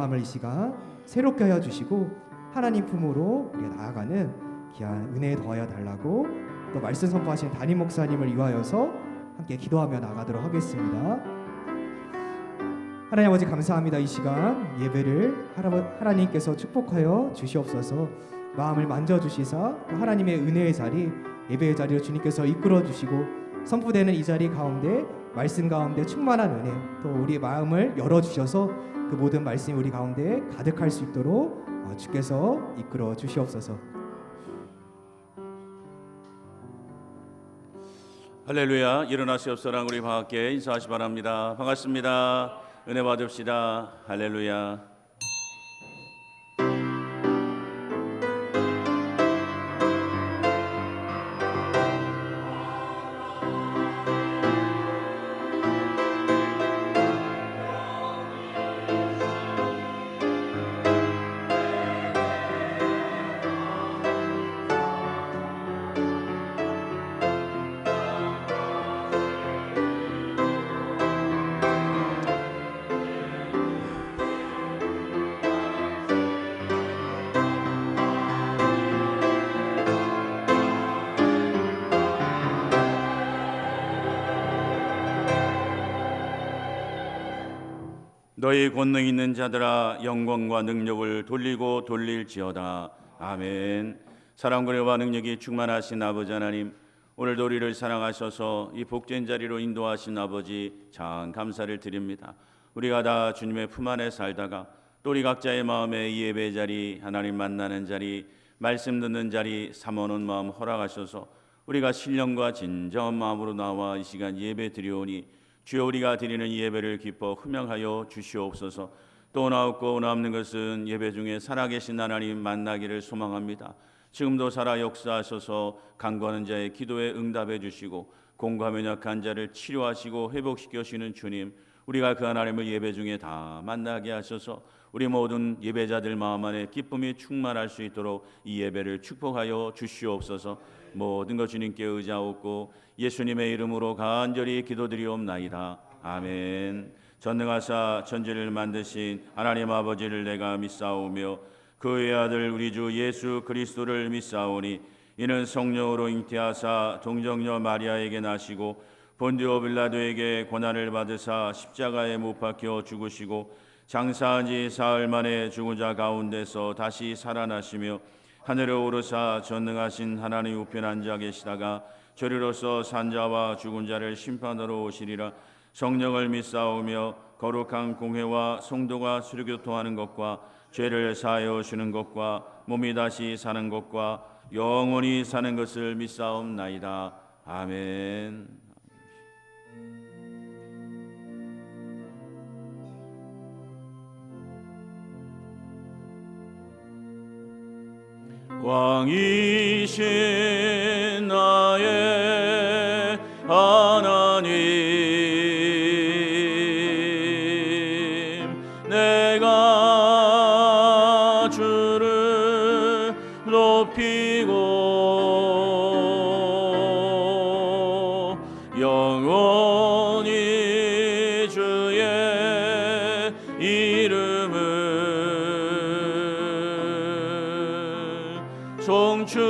마음을 이 시간 새롭게 하여 주시고 하나님 품으로 우리가 나아가는 귀한 은혜에 더하여 달라고 또 말씀 선포하신 담임 목사님을 위하여서 함께 기도하며 나가도록 하겠습니다. 하나님 아버지 감사합니다. 이 시간 예배를 하나님께서 축복하여 주시옵소서. 마음을 만져주시사 하나님의 은혜의 자리, 예배의 자리로 주님께서 이끌어 주시고 선포되는 이 자리 가운데 말씀 가운데 충만한 은혜, 또 우리의 마음을 열어주셔서 그 모든 말씀이 우리 가운데 가득할 수 있도록 주께서 이끌어 주시옵소서. 할렐루야. 일어나시옵소서. 우리 함께 인사하시 바랍니다. 반갑습니다. 은혜 받읍시다. 할렐루야. 너희 권능 있는 자들아 영광과 능력을 돌리고 돌릴지어다. 아멘. 사랑과 은혜와 능력이 충만하신 아버지 하나님, 오늘도 우리를 사랑하셔서 이 복된 자리로 인도하신 아버지 참 감사를 드립니다. 우리가 다 주님의 품 안에 살다가 또 우리 각자의 마음에 이 예배 자리, 하나님 만나는 자리, 말씀 듣는 자리 삼어놓은 마음 허락하셔서 우리가 신령과 진정한 마음으로 나와 이 시간 예배 드리오니 주여, 우리가 드리는 이 예배를 기뻐 흠양하여 주시옵소서. 또 나옵고 남는 것은 예배 중에 살아계신 하나님 만나기를 소망합니다. 지금도 살아 역사하셔서 간구하는 자의 기도에 응답해 주시고 공감에 약한 자를 치료하시고 회복시켜 주시는 주님, 우리가 그 하나님을 예배 중에 다 만나게 하셔서 우리 모든 예배자들 마음 안에 기쁨이 충만할 수 있도록 이 예배를 축복하여 주시옵소서. 모든 것 주님께 의지하옵고 예수님의 이름으로 간절히 기도드리옵나이다. 아멘. 전능하사 천지를 만드신 하나님 아버지를 내가 믿사오며 그의 아들 우리 주 예수 그리스도를 믿사오니 이는 성령으로 잉태하사 동정녀 마리아에게 나시고 본디오 빌라도에게 고난을 받으사 십자가에 못 박혀 죽으시고 장사한 지 사흘 만에 죽은 자 가운데서 다시 살아나시며 하늘에 오르사 전능하신 하나님 우편 앉아 계시다가 저리로서 산자와 죽은 자를 심판하러 오시리라. 성령을 믿사오며 거룩한 공회와 성도가 수료교통하는 것과 죄를 사하여 주는 것과 몸이 다시 사는 것과 영원히 사는 것을 믿사옵나이다. 아멘. 왕이신 나의 하나님, 내가 주를 높이고 영원히 주의 이름을 송축하리이다.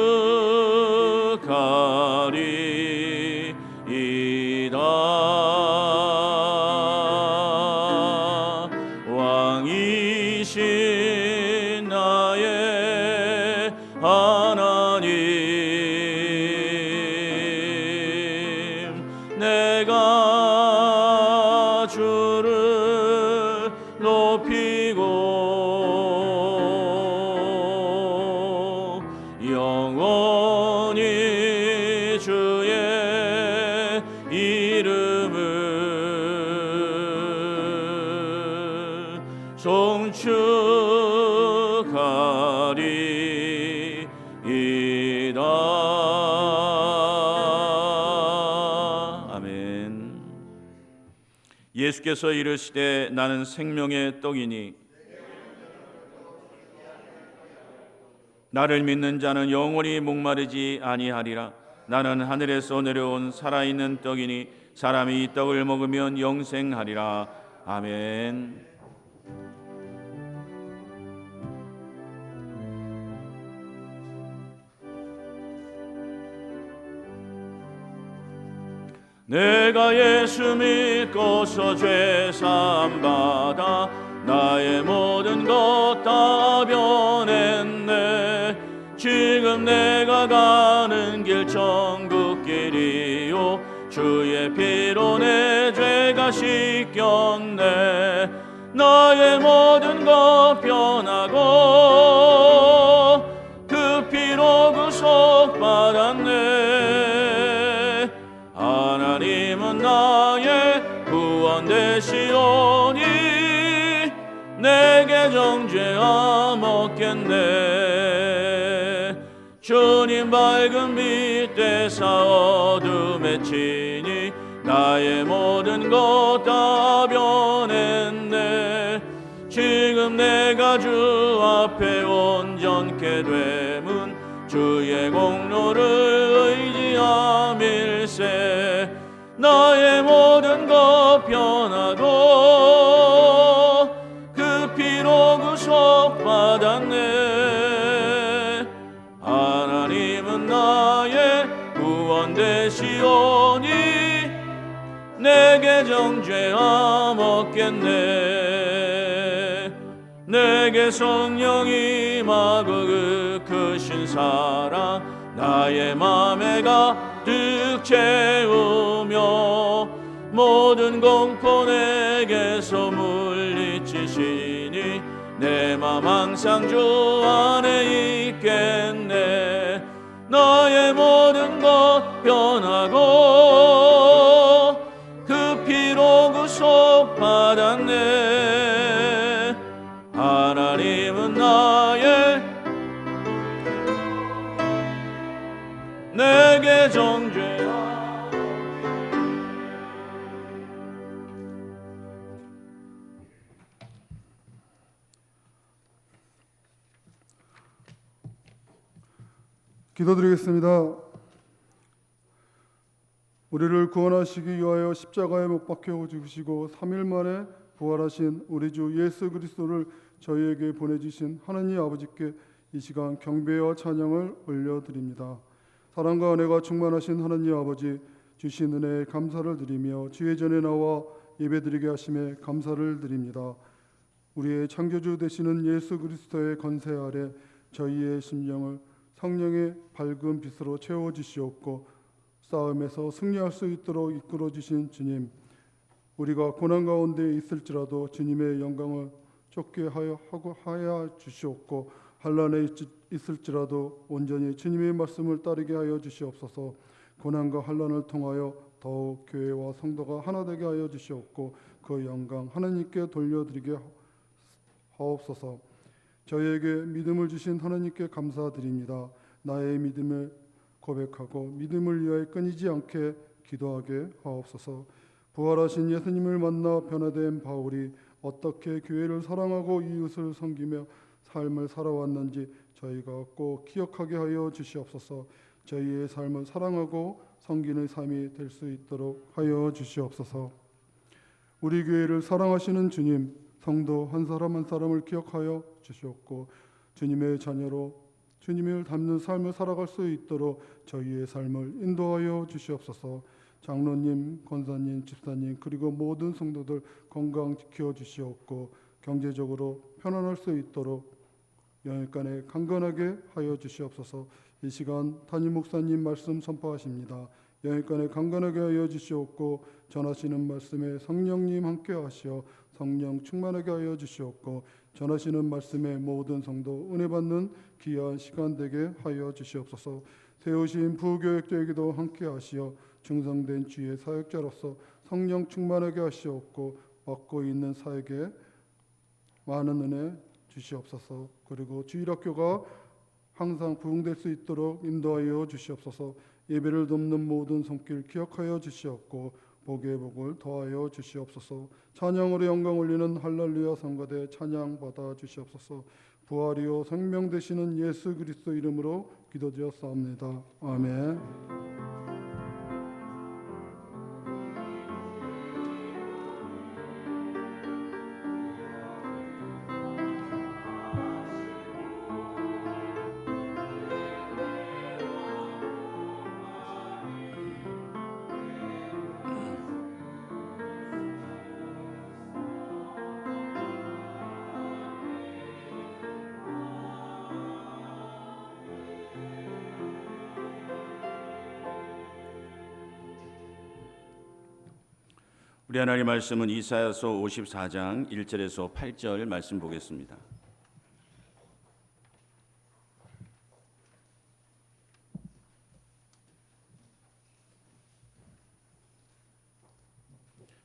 왕이신 나의 하나님, 내가 주를 높이고 영원히 주의 이름을 송축하리이다. 아멘. 예수께서 이르시되 나는 생명의 떡이니 나를 믿는 자는 영원히 목마르지 아니하리라. 나는 하늘에서 내려온 살아있는 떡이니 사람이 이 떡을 먹으면 영생하리라. 아멘. 내가 예수 믿고서 죄 사함 받아 나의 모든 것 다 변했네. 지금 내가 가는 길 천국 길이요 주의 피로 내 죄가 씻겼네. 나의 모든 것 변하고 그 피로 구속받았네. 하나님은 나의 구원 되시오니 내게 정죄함 없겠네. 주님 밝은 빛 되사 어둠에 치니 나의 모든 것 다 변했네. 지금 내가 주 앞에 온전케 됨은 주의 공로를 의지함일세. 나의 모든 것 변하고 그 피로 구속받았네. 하나님은 나의 구원 되시오니 내게 정죄함 없겠네. 내게 성령이 임하고 그 크신 사랑 나의 맘에 가득 채우며 모든 공포 내게서 물리치시니 내 맘 항상 주 안에 있겠네. 나의 모든 것 변하고 그 피로 구속받았네. 하나님은 나의 내게 정죄함. 기도드리겠습니다. 우리를 구원하시기 위하여 십자가에 못 박혀 죽으시고 3일 만에 부활하신 우리 주 예수 그리스도를 저희에게 보내주신 하나님 아버지께 이 시간 경배와 찬양을 올려드립니다. 사랑과 은혜가 충만하신 하나님 아버지, 주신 은혜에 감사를 드리며 주의 전에 나와 예배드리게 하심에 감사를 드립니다. 우리의 창조주 되시는 예수 그리스도의 권세 아래 저희의 심령을 성령의 밝은 빛으로 채워주시옵고 싸움에서 승리할 수 있도록 이끌어주신 주님, 우리가 고난 가운데 있을지라도 주님의 영광을 쫓게 하여 주시옵고 환난에 있을지라도 온전히 주님의 말씀을 따르게 하여 주시옵소서. 고난과 환난을 통하여 더욱 교회와 성도가 하나 되게 하여 주시옵고 그 영광 하나님께 돌려드리게 하옵소서. 저희에게 믿음을 주신 하나님께 감사드립니다. 나의 믿음을 고백하고 믿음을 위하여 끊이지 않게 기도하게 하옵소서. 부활하신 예수님을 만나 변화된 바울이 어떻게 교회를 사랑하고 이웃을 섬기며 삶을 살아왔는지 저희가 꼭 기억하게 하여 주시옵소서. 저희의 삶을 사랑하고 섬기는 삶이 될 수 있도록 하여 주시옵소서. 우리 교회를 사랑하시는 주님, 성도 한 사람 한 사람을 기억하여 주시옵고 주님의 자녀로 주님을 닮는 삶을 살아갈 수 있도록 저희의 삶을 인도하여 주시옵소서. 장로님, 권사님, 집사님 그리고 모든 성도들 건강 지켜 주시옵고 경제적으로 편안할 수 있도록 영육간에 강건하게 하여 주시옵소서. 이 시간 담임 목사님 말씀 선포하십니다. 영육간에 강건하게 하여 주시옵고 전하시는 말씀에 성령님 함께 하시어 성령 충만하게 하여 주시옵고 전하시는 말씀에 모든 성도 은혜 받는 귀한 시간 되게 하여 주시옵소서. 세우신 부교육자에게도 함께 하시어 충성된 주의 사역자로서 성령 충만하게 하시옵고 받고 있는 사역에 많은 은혜 주시옵소서. 그리고 주일학교가 항상 부흥될 수 있도록 인도하여 주시옵소서. 예배를 돕는 모든 손길 기억하여 주시옵고 복의 복을 더하여 주시옵소서. 찬양으로 영광 올리는 할렐루야 성가대 찬양 받아 주시옵소서. 부활이요 생명 되시는 예수 그리스도 이름으로 기도드렸사옵나이다. 아멘. 우리 하나님 말씀은 이사야서 54장 1절에서 8절 말씀 보겠습니다.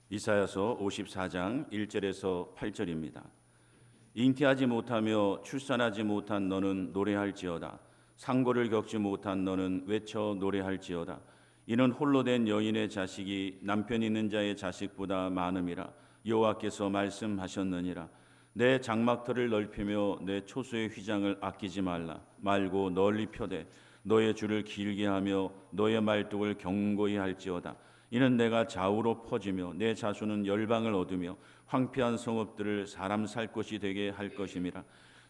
이사야서 54장 1절에서 8절입니다. 잉태하지 못하며 출산하지 못한 너는 노래할지어다. 상고를 겪지 못한 너는 외쳐 노래할지어다. 이는 홀로 된 여인의 자식이 남편 있는 자의 자식보다 많음이라. 여호와께서 말씀하셨느니라. 내 장막터를 넓히며 내 초소의 휘장을 아끼지 말고 널리 펴되 너의 줄을 길게 하며 너의 말뚝을 견고히 할지어다. 이는 내가 좌우로 퍼지며 내 자손은 열방을 얻으며 황폐한 성읍들을 사람 살 곳이 되게 할 것임이라.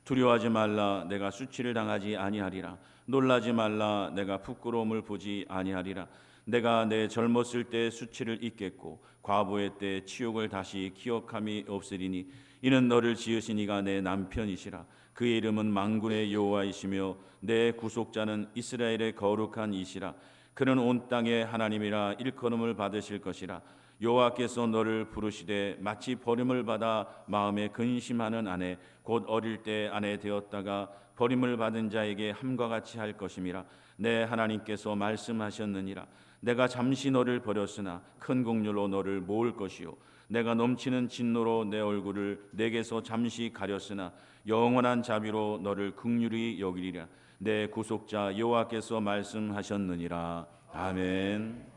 두려워하지 말라. 내가 수치를 당하지 아니하리라. 놀라지 말라. 내가 부끄러움을 보지 아니하리라. 내가 내 젊었을 때 수치를 잊겠고 과부의 때 치욕을 다시 기억함이 없으리니 이는 너를 지으신 이가 내 남편이시라. 그의 이름은 만군의 여호와이시며 내 구속자는 이스라엘의 거룩한 이시라. 그는 온 땅의 하나님이라. 일컬음을 받으실 것이라. 여호와께서 너를 부르시되 마치 버림을 받아 마음에 근심하는 아내 곧 어릴 때 아내 되었다가 버림을 받은 자에게 함과 같이 할 것임이라. 내 하나님께서 말씀하셨느니라. 내가 잠시 너를 버렸으나 큰 긍휼로 너를 모을 것이요 내가 넘치는 진노로 내 얼굴을 내게서 잠시 가렸으나 영원한 자비로 너를 긍휼히 여기리라. 내 구속자 여호와께서 말씀하셨느니라. 아멘.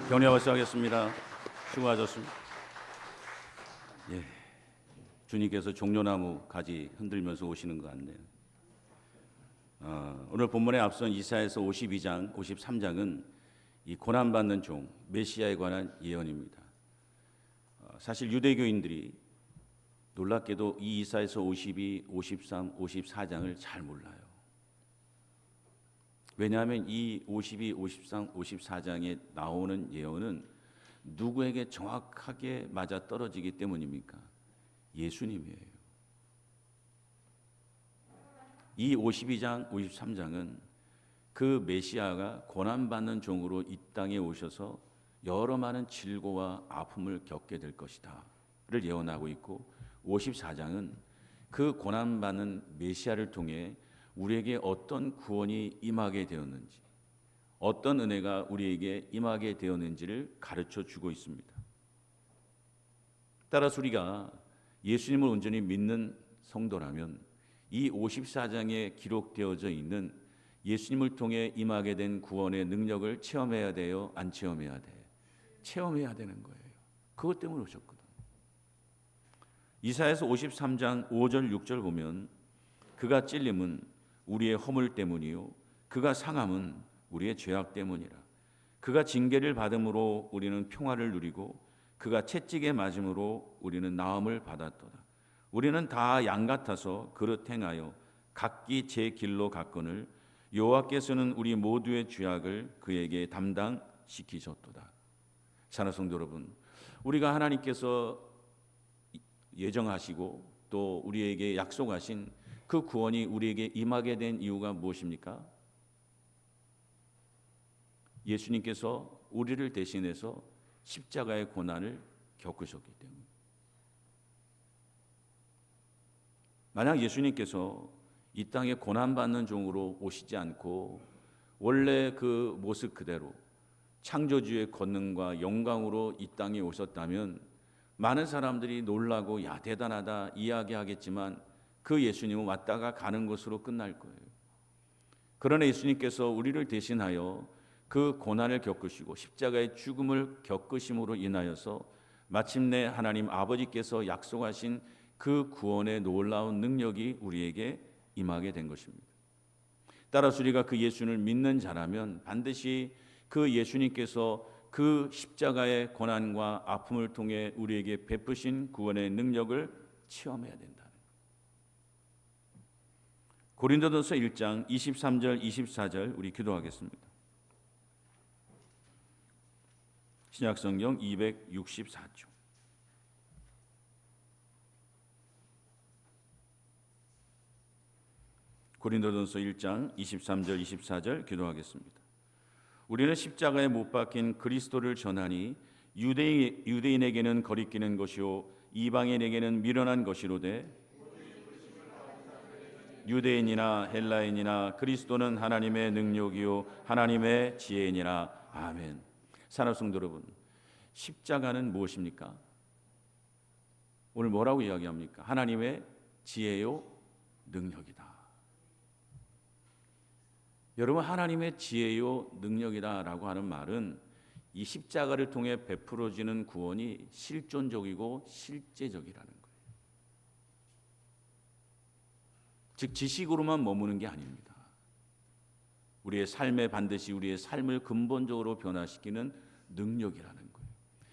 격려 발사하겠습니다. 수고하셨습니다. 예, 주님께서 종려나무 가지 흔들면서 오시는 것 같네요. 오늘 본문에 앞선 이사야서 52장, 53장은 이 고난받는 종 메시아에 관한 예언입니다. 사실 유대교인들이 놀랍게도 이 이사야서 52, 53, 54장을 잘 몰라요. 왜냐하면 이 52, 53, 54장에 나오는 예언은 누구에게 정확하게 맞아 떨어지기 때문입니까? 예수님이에요. 이 52장, 53장은 그 메시아가 고난받는 종으로 이 땅에 오셔서 여러 많은 질고와 아픔을 겪게 될 것이다를 예언하고 있고, 54장은 그 고난받는 메시아를 통해 우리에게 어떤 구원이 임하게 되었는지, 어떤 은혜가 우리에게 임하게 되었는지를 가르쳐 주고 있습니다. 따라서 우리가 예수님을 온전히 믿는 성도라면 이 54장에 기록되어져 있는 예수님을 통해 임하게 된 구원의 능력을 체험해야 돼요? 안 체험해야 돼? 체험해야 되는 거예요. 그것 때문에 오셨거든. 이사야서 53장 5절 6절 보면 그가 찔림은 우리의 허물 때문이요 그가 상함은 우리의 죄악 때문이라. 그가 징계를 받음으로 우리는 평화를 누리고 그가 채찍에 맞음으로 우리는 나음을 받았도다. 우리는 다 양 같아서 그릇 행하여 각기 제 길로 갔거늘 여호와께서는 우리 모두의 죄악을 그에게 담당시키셨도다. 사랑하는 성도 여러분, 우리가 하나님께서 예정하시고 또 우리에게 약속하신 그 구원이 우리에게 임하게 된 이유가 무엇입니까? 예수님께서 우리를 대신해서 십자가의 고난을 겪으셨기 때문에. 만약 예수님께서 이 땅에 고난받는 종으로 오시지 않고 원래 그 모습 그대로 창조주의 권능과 영광으로 이 땅에 오셨다면 많은 사람들이 놀라고 야 대단하다 이야기하겠지만 그 예수님은 왔다가 가는 것으로 끝날 거예요. 그러나 예수님께서 우리를 대신하여 그 고난을 겪으시고 십자가의 죽음을 겪으심으로 인하여서 마침내 하나님 아버지께서 약속하신 그 구원의 놀라운 능력이 우리에게 임하게 된 것입니다. 따라서 우리가 그 예수를 믿는 자라면 반드시 그 예수님께서 그 십자가의 고난과 아픔을 통해 우리에게 베푸신 구원의 능력을 체험해야 된다는 거예요. 고린도전서 1장 23절 24절 우리 기도하겠습니다. 신약성경 264쪽. 고린도전서 1장 23절 24절 기도하겠습니다. 우리는 십자가에 못 박힌 그리스도를 전하니 유대인에게는 거리끼는 것이요 이방인에게는 미련한 것이로되 유대인이나 헬라인이나 그리스도는 하나님의 능력이요 하나님의 지혜이니라. 아멘. 사랑하는 성도 여러분, 십자가는 무엇입니까? 오늘 뭐라고 이야기합니까? 하나님의 지혜요 능력이다. 여러분, 하나님의 지혜요 능력이다라고 하는 말은 이 십자가를 통해 베풀어지는 구원이 실존적이고 실제적이라는 거예요. 즉 지식으로만 머무는 게 아닙니다. 우리의 삶에 반드시 우리의 삶을 근본적으로 변화시키는 능력이라는 거예요.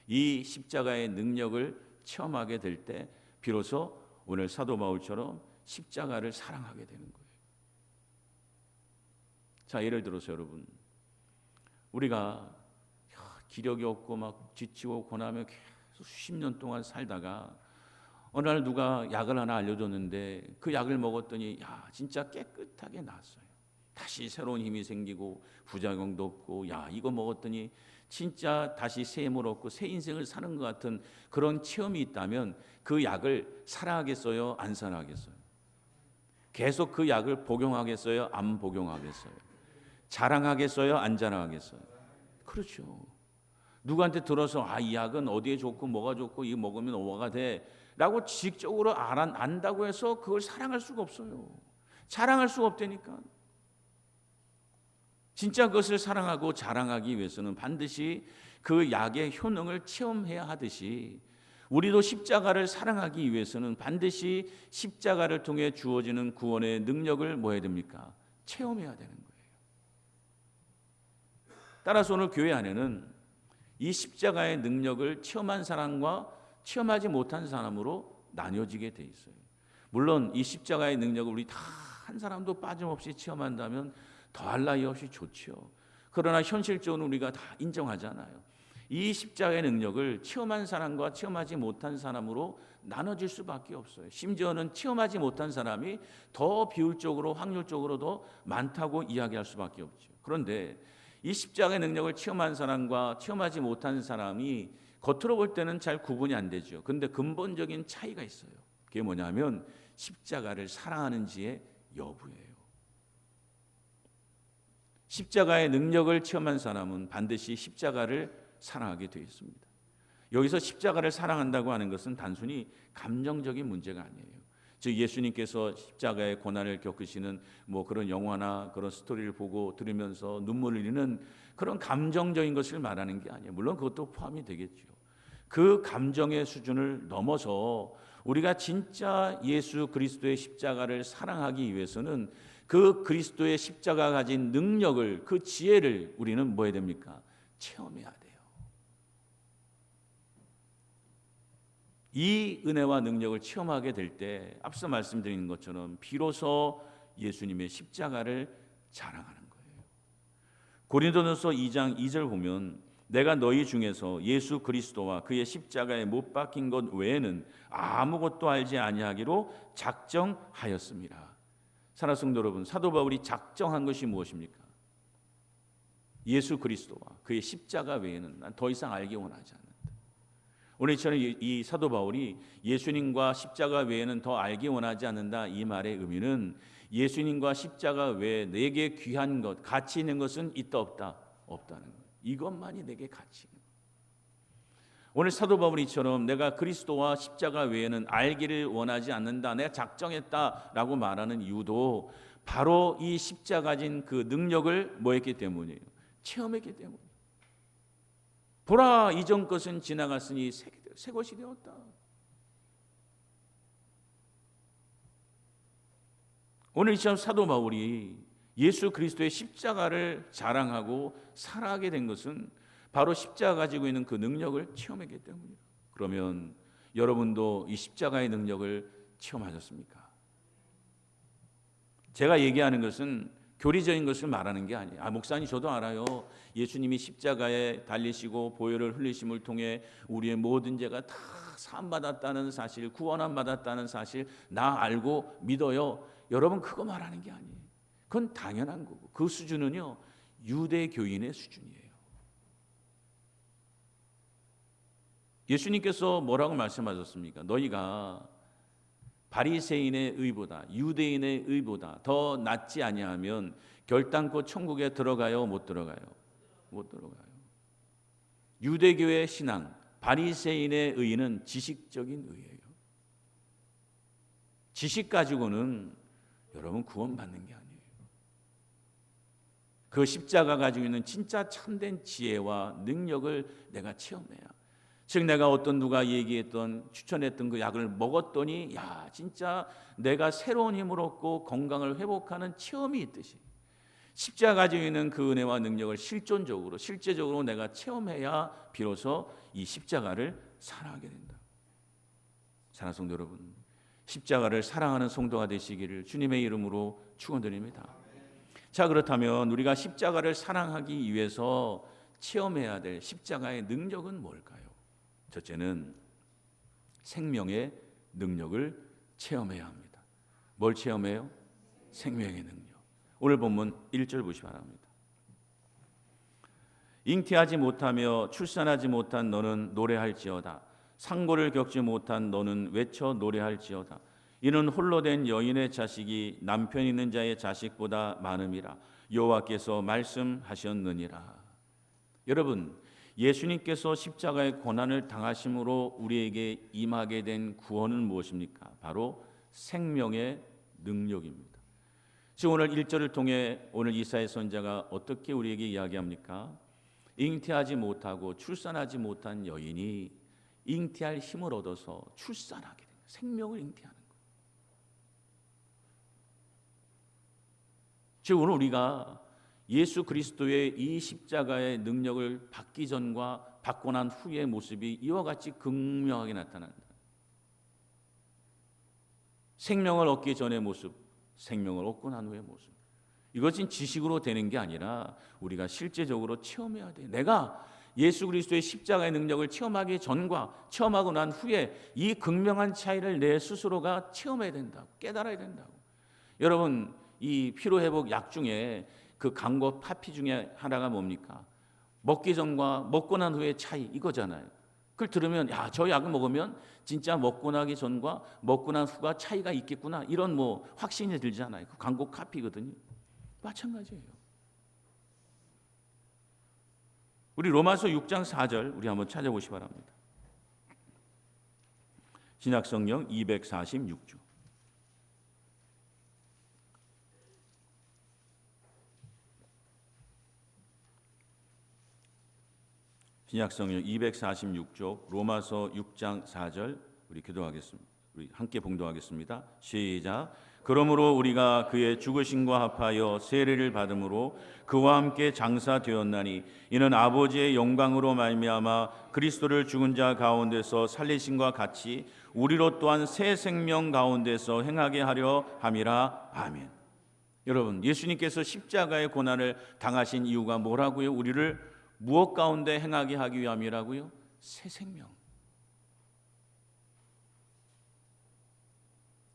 이 십자가의 능력을 체험하게 될 때 비로소 오늘 사도 바울처럼 십자가를 사랑하게 되는 거예요. 자, 예를 들어서 여러분, 우리가 기력이 없고 막 지치고 고나며 계속 수십 년 동안 살다가 어느 날 누가 약을 하나 알려줬는데 그 약을 먹었더니 야 진짜 깨끗하게 나았어요. 다시 새로운 힘이 생기고 부작용도 없고 야 이거 먹었더니 진짜 다시 새 힘을 얻고 새 인생을 사는 것 같은 그런 체험이 있다면 그 약을 사랑하겠어요? 안 사랑하겠어요? 계속 그 약을 복용하겠어요? 안 복용하겠어요? 자랑하겠어요? 안 자랑하겠어요? 그렇죠. 누구한테 들어서 이 약은 어디에 좋고 뭐가 좋고 이거 먹으면 뭐가 돼 라고 지식적으로 안다고 해서 그걸 사랑할 수가 없어요. 자랑할 수가 없다니까. 진짜 그것을 사랑하고 자랑하기 위해서는 반드시 그 약의 효능을 체험해야 하듯이 우리도 십자가를 사랑하기 위해서는 반드시 십자가를 통해 주어지는 구원의 능력을 뭐 해야 됩니까? 체험해야 되는 거예요. 따라서 오늘 교회 안에는 이 십자가의 능력을 체험한 사람과 체험하지 못한 사람으로 나뉘어지게 돼 있어요. 물론 이 십자가의 능력을 우리 다 한 사람도 빠짐없이 체험한다면 더할 나위 없이 좋죠. 그러나 현실적으로 우리가 다 인정하잖아요. 이 십자가의 능력을 체험한 사람과 체험하지 못한 사람으로 나눠질 수밖에 없어요. 심지어는 체험하지 못한 사람이 더 비율적으로 확률적으로 더 많다고 이야기할 수밖에 없죠. 그런데 이 십자가의 능력을 체험한 사람과 체험하지 못한 사람이 겉으로 볼 때는 잘 구분이 안 되죠. 그런데 근본적인 차이가 있어요. 그게 뭐냐면 십자가를 사랑하는지의 여부예요. 십자가의 능력을 체험한 사람은 반드시 십자가를 사랑하게 되어 있습니다. 여기서 십자가를 사랑한다고 하는 것은 단순히 감정적인 문제가 아니에요. 즉 예수님께서 십자가의 고난을 겪으시는 뭐 그런 영화나 그런 스토리를 보고 들으면서 눈물을 흘리는 그런 감정적인 것을 말하는 게 아니에요. 물론 그것도 포함이 되겠죠. 그 감정의 수준을 넘어서 우리가 진짜 예수 그리스도의 십자가를 사랑하기 위해서는 그 그리스도의 십자가가 가진 능력을, 그 지혜를 우리는 뭐 해야 됩니까? 체험해야 돼요. 이 은혜와 능력을 체험하게 될 때 앞서 말씀드린 것처럼 비로소 예수님의 십자가를 자랑하는 거예요. 고린도전서 2장 2절 보면 내가 너희 중에서 예수 그리스도와 그의 십자가에 못 박힌 것 외에는 아무것도 알지 아니하기로 작정하였습니다. 사랑하는 성도 여러분, 사도 바울이 작정한 것이 무엇입니까? 예수 그리스도와 그의 십자가 외에는 난 더 이상 알기 원하지 않는다. 오늘 저는 이 사도 바울이 예수님과 십자가 외에는 더 알기 원하지 않는다, 이 말의 의미는 예수님과 십자가 외에 내게 귀한 것, 가치 있는 것은 있다 없다? 없다는 거예요. 이것만이 내게 가치 있는 거예요. 오늘 사도 바울이처럼 내가 그리스도와 십자가 외에는 알기를 원하지 않는다, 내가 작정했다라고 말하는 이유도 바로 이 십자가 가진 그 능력을 뭐했기 때문이에요? 체험했기 때문이에요. 보라, 이전 것은 지나갔으니 새 것이 되었다. 오늘 이처럼 사도 바울이 예수 그리스도의 십자가를 자랑하고 살아가게 된 것은 바로 십자가 가지고 있는 그 능력을 체험했기 때문이에요. 그러면 여러분도 이 십자가의 능력을 체험하셨습니까? 제가 얘기하는 것은 교리적인 것을 말하는 게 아니에요. 목사님 저도 알아요. 예수님이 십자가에 달리시고 보혈을 흘리심을 통해 우리의 모든 죄가 다 사함받았다는 사실, 구원함 받았다는 사실 나 알고 믿어요. 여러분 그거 말하는 게 아니에요. 그건 당연한 거고 그 수준은요 유대교인의 수준이에요. 예수님께서 뭐라고 말씀하셨습니까? 너희가 바리새인의 의보다 유대인의 의보다 더 낫지 아니하면 결단코 천국에 들어가요? 못 들어가요? 못 들어가요. 유대교의 신앙, 바리새인의 의는 지식적인 의예요. 지식 가지고는 여러분 구원받는 게 아니에요. 그 십자가 가지고 있는 진짜 참된 지혜와 능력을 내가 체험해야. 즉 내가 어떤 누가 얘기했던 추천했던 그 약을 먹었더니 야 진짜 내가 새로운 힘을 얻고 건강을 회복하는 체험이 있듯이 십자가 가지고 있는 그 은혜와 능력을 실제적으로 내가 체험해야 비로소 이 십자가를 사랑하게 된다. 사랑하는 성도 여러분, 십자가를 사랑하는 성도가 되시기를 주님의 이름으로 축원드립니다. 자, 그렇다면 우리가 십자가를 사랑하기 위해서 체험해야 될 십자가의 능력은 뭘까요? 첫째는 생명의 능력을 체험해야 합니다. 뭘 체험해요? 생명의 능력. 오늘 본문 1절 보시기 바랍니다. 잉태하지 못하며 출산하지 못한 너는 노래할지어다. 상고를 겪지 못한 너는 외쳐 노래할지어다. 이는 홀로 된 여인의 자식이 남편 있는 자의 자식보다 많음이라. 여호와께서 말씀하셨느니라. 여러분, 예수님께서 십자가의 고난을 당하심으로 우리에게 임하게 된 구원은 무엇입니까? 바로 생명의 능력입니다. 지금 오늘 1절을 통해 오늘 이사야 선지자가 어떻게 우리에게 이야기합니까? 잉태하지 못하고 출산하지 못한 여인이 잉태할 힘을 얻어서 출산하게 된 거예요. 생명을 잉태하는 거예요. 즉 오늘 우리가 예수 그리스도의 이 십자가의 능력을 받기 전과 받고 난 후의 모습이 이와 같이 극명하게 나타난다. 생명을 얻기 전의 모습, 생명을 얻고 난 후의 모습. 이것은 지식으로 되는 게 아니라 우리가 실제적으로 체험해야 돼. 내가 예수 그리스도의 십자가의 능력을 체험하기 전과 체험하고 난 후에 이 극명한 차이를 내 스스로가 체험해야 된다고, 깨달아야 된다고. 여러분, 이 피로회복 약 중에 그 강거 파피 중에 하나가 뭡니까? 먹기 전과 먹고 난 후의 차이 이거잖아요. 그걸 들으면 야, 저 약을 먹으면 진짜 먹고 나기 전과 먹고 난 후가 차이가 있겠구나, 이런 뭐 확신이 들잖아요. 그 광고 카피거든요. 마찬가지예요. 우리 로마서 6장 4절 우리 한번 찾아보시 바랍니다. 신약성경 246조. 신약성경 246조 로마서 6장 4절 우리 기도하겠습니다. 우리 함께 봉독하겠습니다. 시작. 그러므로 우리가 그의 죽으심과 합하여 세례를 받음으로 그와 함께 장사되었나니 이는 아버지의 영광으로 말미암아 그리스도를 죽은 자 가운데서 살리심과 같이 우리로 또한 새 생명 가운데서 행하게 하려 함이라. 아멘. 여러분, 예수님께서 십자가의 고난을 당하신 이유가 뭐라고요? 우리를 무엇 가운데 행하게 하기 위함이라고요? 새 생명.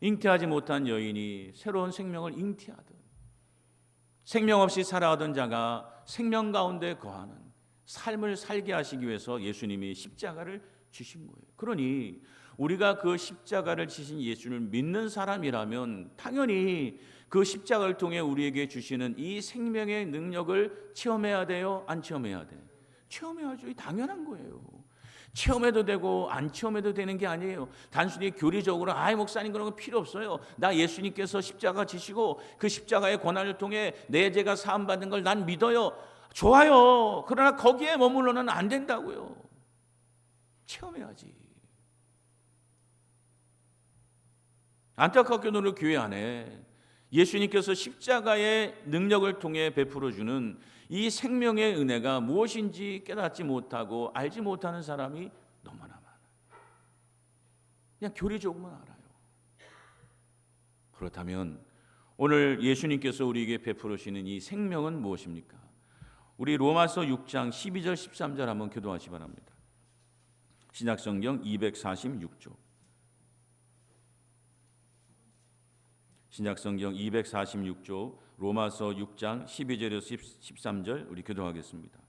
잉태하지 못한 여인이 새로운 생명을 잉태하듯 생명 없이 살아가던 자가 생명 가운데 거하는 삶을 살게 하시기 위해서 예수님이 십자가를 지신 거예요. 그러니 우리가 그 십자가를 지신 예수를 믿는 사람이라면 당연히 그 십자가를 통해 우리에게 주시는 이 생명의 능력을 체험해야 돼요? 안 체험해야 돼요? 체험해야죠. 이 당연한 거예요. 체험해도 되고 안 체험해도 되는 게 아니에요. 단순히 교리적으로 아이 목사님 그런 거 필요 없어요. 나 예수님께서 십자가 지시고 그 십자가의 고난을 통해 내 죄가 사함 받는 걸 난 믿어요. 좋아요. 그러나 거기에 머물러는 안 된다고요. 체험해야지. 안타깝게도 오늘 교회 안에 예수님께서 십자가의 능력을 통해 베풀어 주는 이 생명의 은혜가 무엇인지 깨닫지 못하고 알지 못하는 사람이 너무나 많아요. 그냥 교리적으로만 알아요. 그렇다면 오늘 예수님께서 우리에게 베풀어 주시는 이 생명은 무엇입니까? 우리 로마서 6장 12절 13절 한번 교도하시 바랍니다. 신약성경 246조. 신약성경 246조 로마서 6장 12절에서 13절 우리 교도하겠습니다.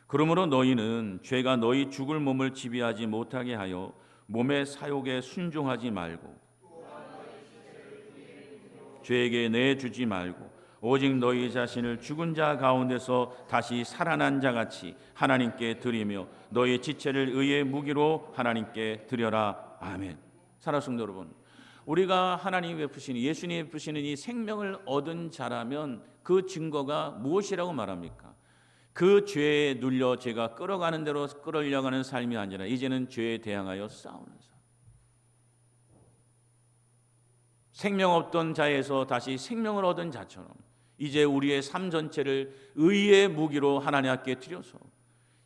그러므로 너희는 죄가 너희 죽을 몸을 지배하지 못하게 하여 몸의 사욕에 순종하지 말고 죄에게 내주지 말고 오직 너희 자신을 죽은 자 가운데서 다시 살아난 자같이 하나님께 드리며 너희 지체를 의의 무기로 하나님께 드려라. 아멘. 사랑하는 성도 여러분, 우리가 하나님이 베푸시는 예수님이 베푸시는 이 생명을 얻은 자라면 그 증거가 무엇이라고 말합니까? 그 죄에 눌려 죄가 끌어가는 대로 끌어려가는 삶이 아니라 이제는 죄에 대항하여 싸우는 삶. 생명 없던 자에서 다시 생명을 얻은 자처럼 이제 우리의 삶 전체를 의의 무기로 하나님 앞에 드려서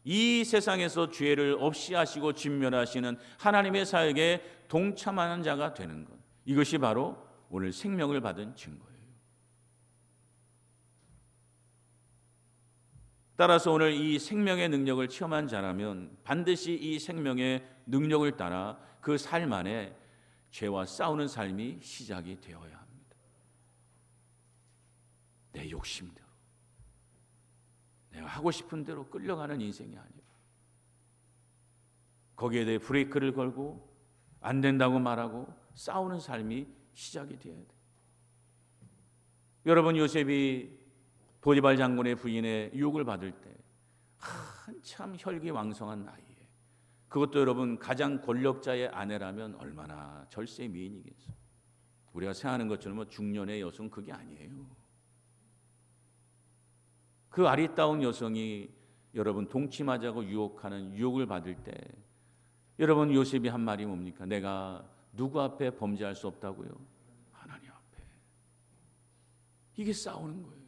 이 세상에서 죄를 없이 하시고 진멸하시는 하나님의 사역에 동참하는 자가 되는 것. 이것이 바로 오늘 생명을 받은 증거예요. 따라서 오늘 이 생명의 능력을 체험한 자라면 반드시 이 생명의 능력을 따라 그 삶 안에 죄와 싸우는 삶이 시작이 되어야 합니다. 내 욕심대로, 내가 하고 싶은 대로 끌려가는 인생이 아니라 거기에 대해 브레이크를 걸고 안 된다고 말하고 싸우는 삶이 시작이 되어야 돼요. 여러분, 요셉이 보디발 장군의 부인의 유혹을 받을 때 한참 혈기왕성한 나이에, 그것도 여러분 가장 권력자의 아내라면 얼마나 절세 미인이겠어요. 우리가 생각하는 것처럼 뭐 중년의 여성 그게 아니에요. 그 아리따운 여성이 여러분 동침하자고 유혹하는 유혹을 받을 때 여러분 요셉이 한 말이 뭡니까? 내가 누구 앞에 범죄할 수 없다고요? 하나님 앞에. 이게 싸우는 거예요.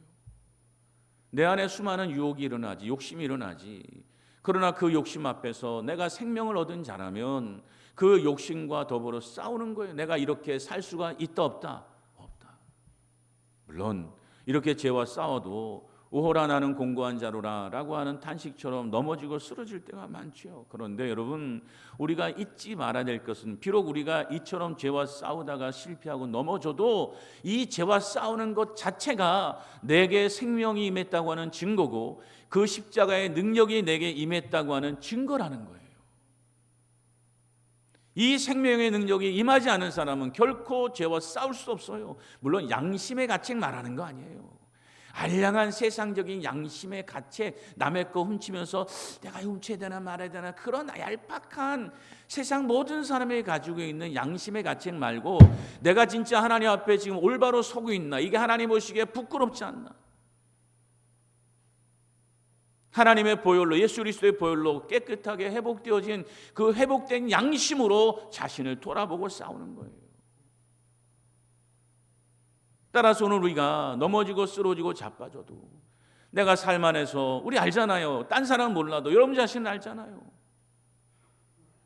내 안에 수많은 유혹이 일어나지, 욕심이 일어나지. 그러나 그 욕심 앞에서 내가 생명을 얻은 자라면 그 욕심과 더불어 싸우는 거예요. 내가 이렇게 살 수가 있다 없다? 없다. 물론 이렇게 죄와 싸워도 오호라 나는 공고한 자로라 라고 하는 탄식처럼 넘어지고 쓰러질 때가 많죠. 그런데 여러분, 우리가 잊지 말아야 될 것은 비록 우리가 이처럼 죄와 싸우다가 실패하고 넘어져도 이 죄와 싸우는 것 자체가 내게 생명이 임했다고 하는 증거고 그 십자가의 능력이 내게 임했다고 하는 증거라는 거예요. 이 생명의 능력이 임하지 않은 사람은 결코 죄와 싸울 수 없어요. 물론 양심의 가책 말하는 거 아니에요. 알량한 세상적인 양심의 가책, 남의 거 훔치면서 내가 훔쳐야 되나 말아야 되나 그런 얄팍한 세상 모든 사람이 가지고 있는 양심의 가책 말고 내가 진짜 하나님 앞에 지금 올바로 서고 있나, 이게 하나님 보시기에 부끄럽지 않나, 하나님의 보혈로, 예수 그리스도의 보혈로 깨끗하게 회복되어진 그 회복된 양심으로 자신을 돌아보고 싸우는 거예요. 따라서 오늘 우리가 넘어지고 쓰러지고 자빠져도 내가 삶 안에서, 우리 알잖아요. 딴 사람은 몰라도 여러분 자신은 알잖아요.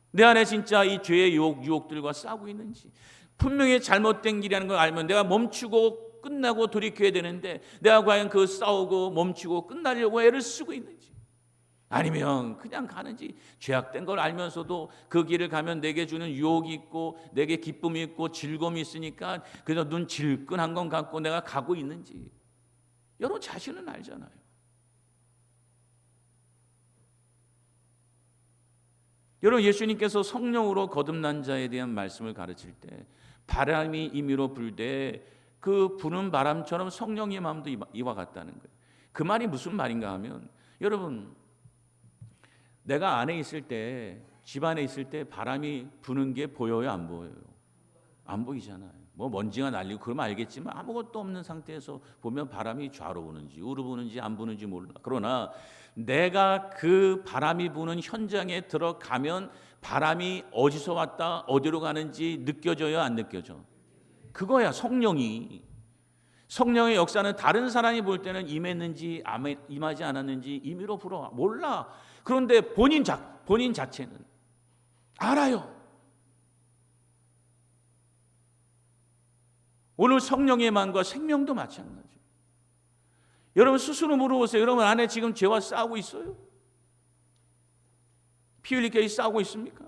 내 안에 진짜 이 죄의 유혹들과 싸우고 있는지, 분명히 잘못된 길이라는 걸 알면 내가 멈추고 끝나고 돌이켜야 되는데 내가 과연 그 싸우고 멈추고 끝나려고 애를 쓰고 있는지, 아니면 그냥 가는지, 죄악된 걸 알면서도 그 길을 가면 내게 주는 유혹이 있고 내게 기쁨이 있고 즐거움이 있으니까 그래서 눈 질끈한 건 갖고 내가 가고 있는지 여러분 자신은 알잖아요. 여러분, 예수님께서 성령으로 거듭난 자에 대한 말씀을 가르칠 때 바람이 임의로 불되 그 부는 바람처럼 성령의 마음도 이와 같다는 거예요. 그 말이 무슨 말인가 하면, 여러분, 내가 안에 있을 때, 집 안에 있을 때 바람이 부는 게 보여요, 안 보여요? 안 보이잖아요. 뭐 먼지가 날리고 그러면 알겠지만 아무것도 없는 상태에서 보면 바람이 좌로 부는지 우로 부는지 안 부는지 몰라. 그러나 내가 그 바람이 부는 현장에 들어가면 바람이 어디서 왔다 어디로 가는지 느껴져요, 안 느껴져? 그거야 성령이. 성령의 역사는 다른 사람이 볼 때는 임했는지 임하지 않았는지 임의로 불어 몰라. 그런데 본인 자체는 알아요. 오늘 성령의 마음과 생명도 마찬가지예요. 여러분 스스로 물어보세요. 여러분 안에 지금 죄와 싸우고 있어요? 피 흘리게 싸우고 있습니까?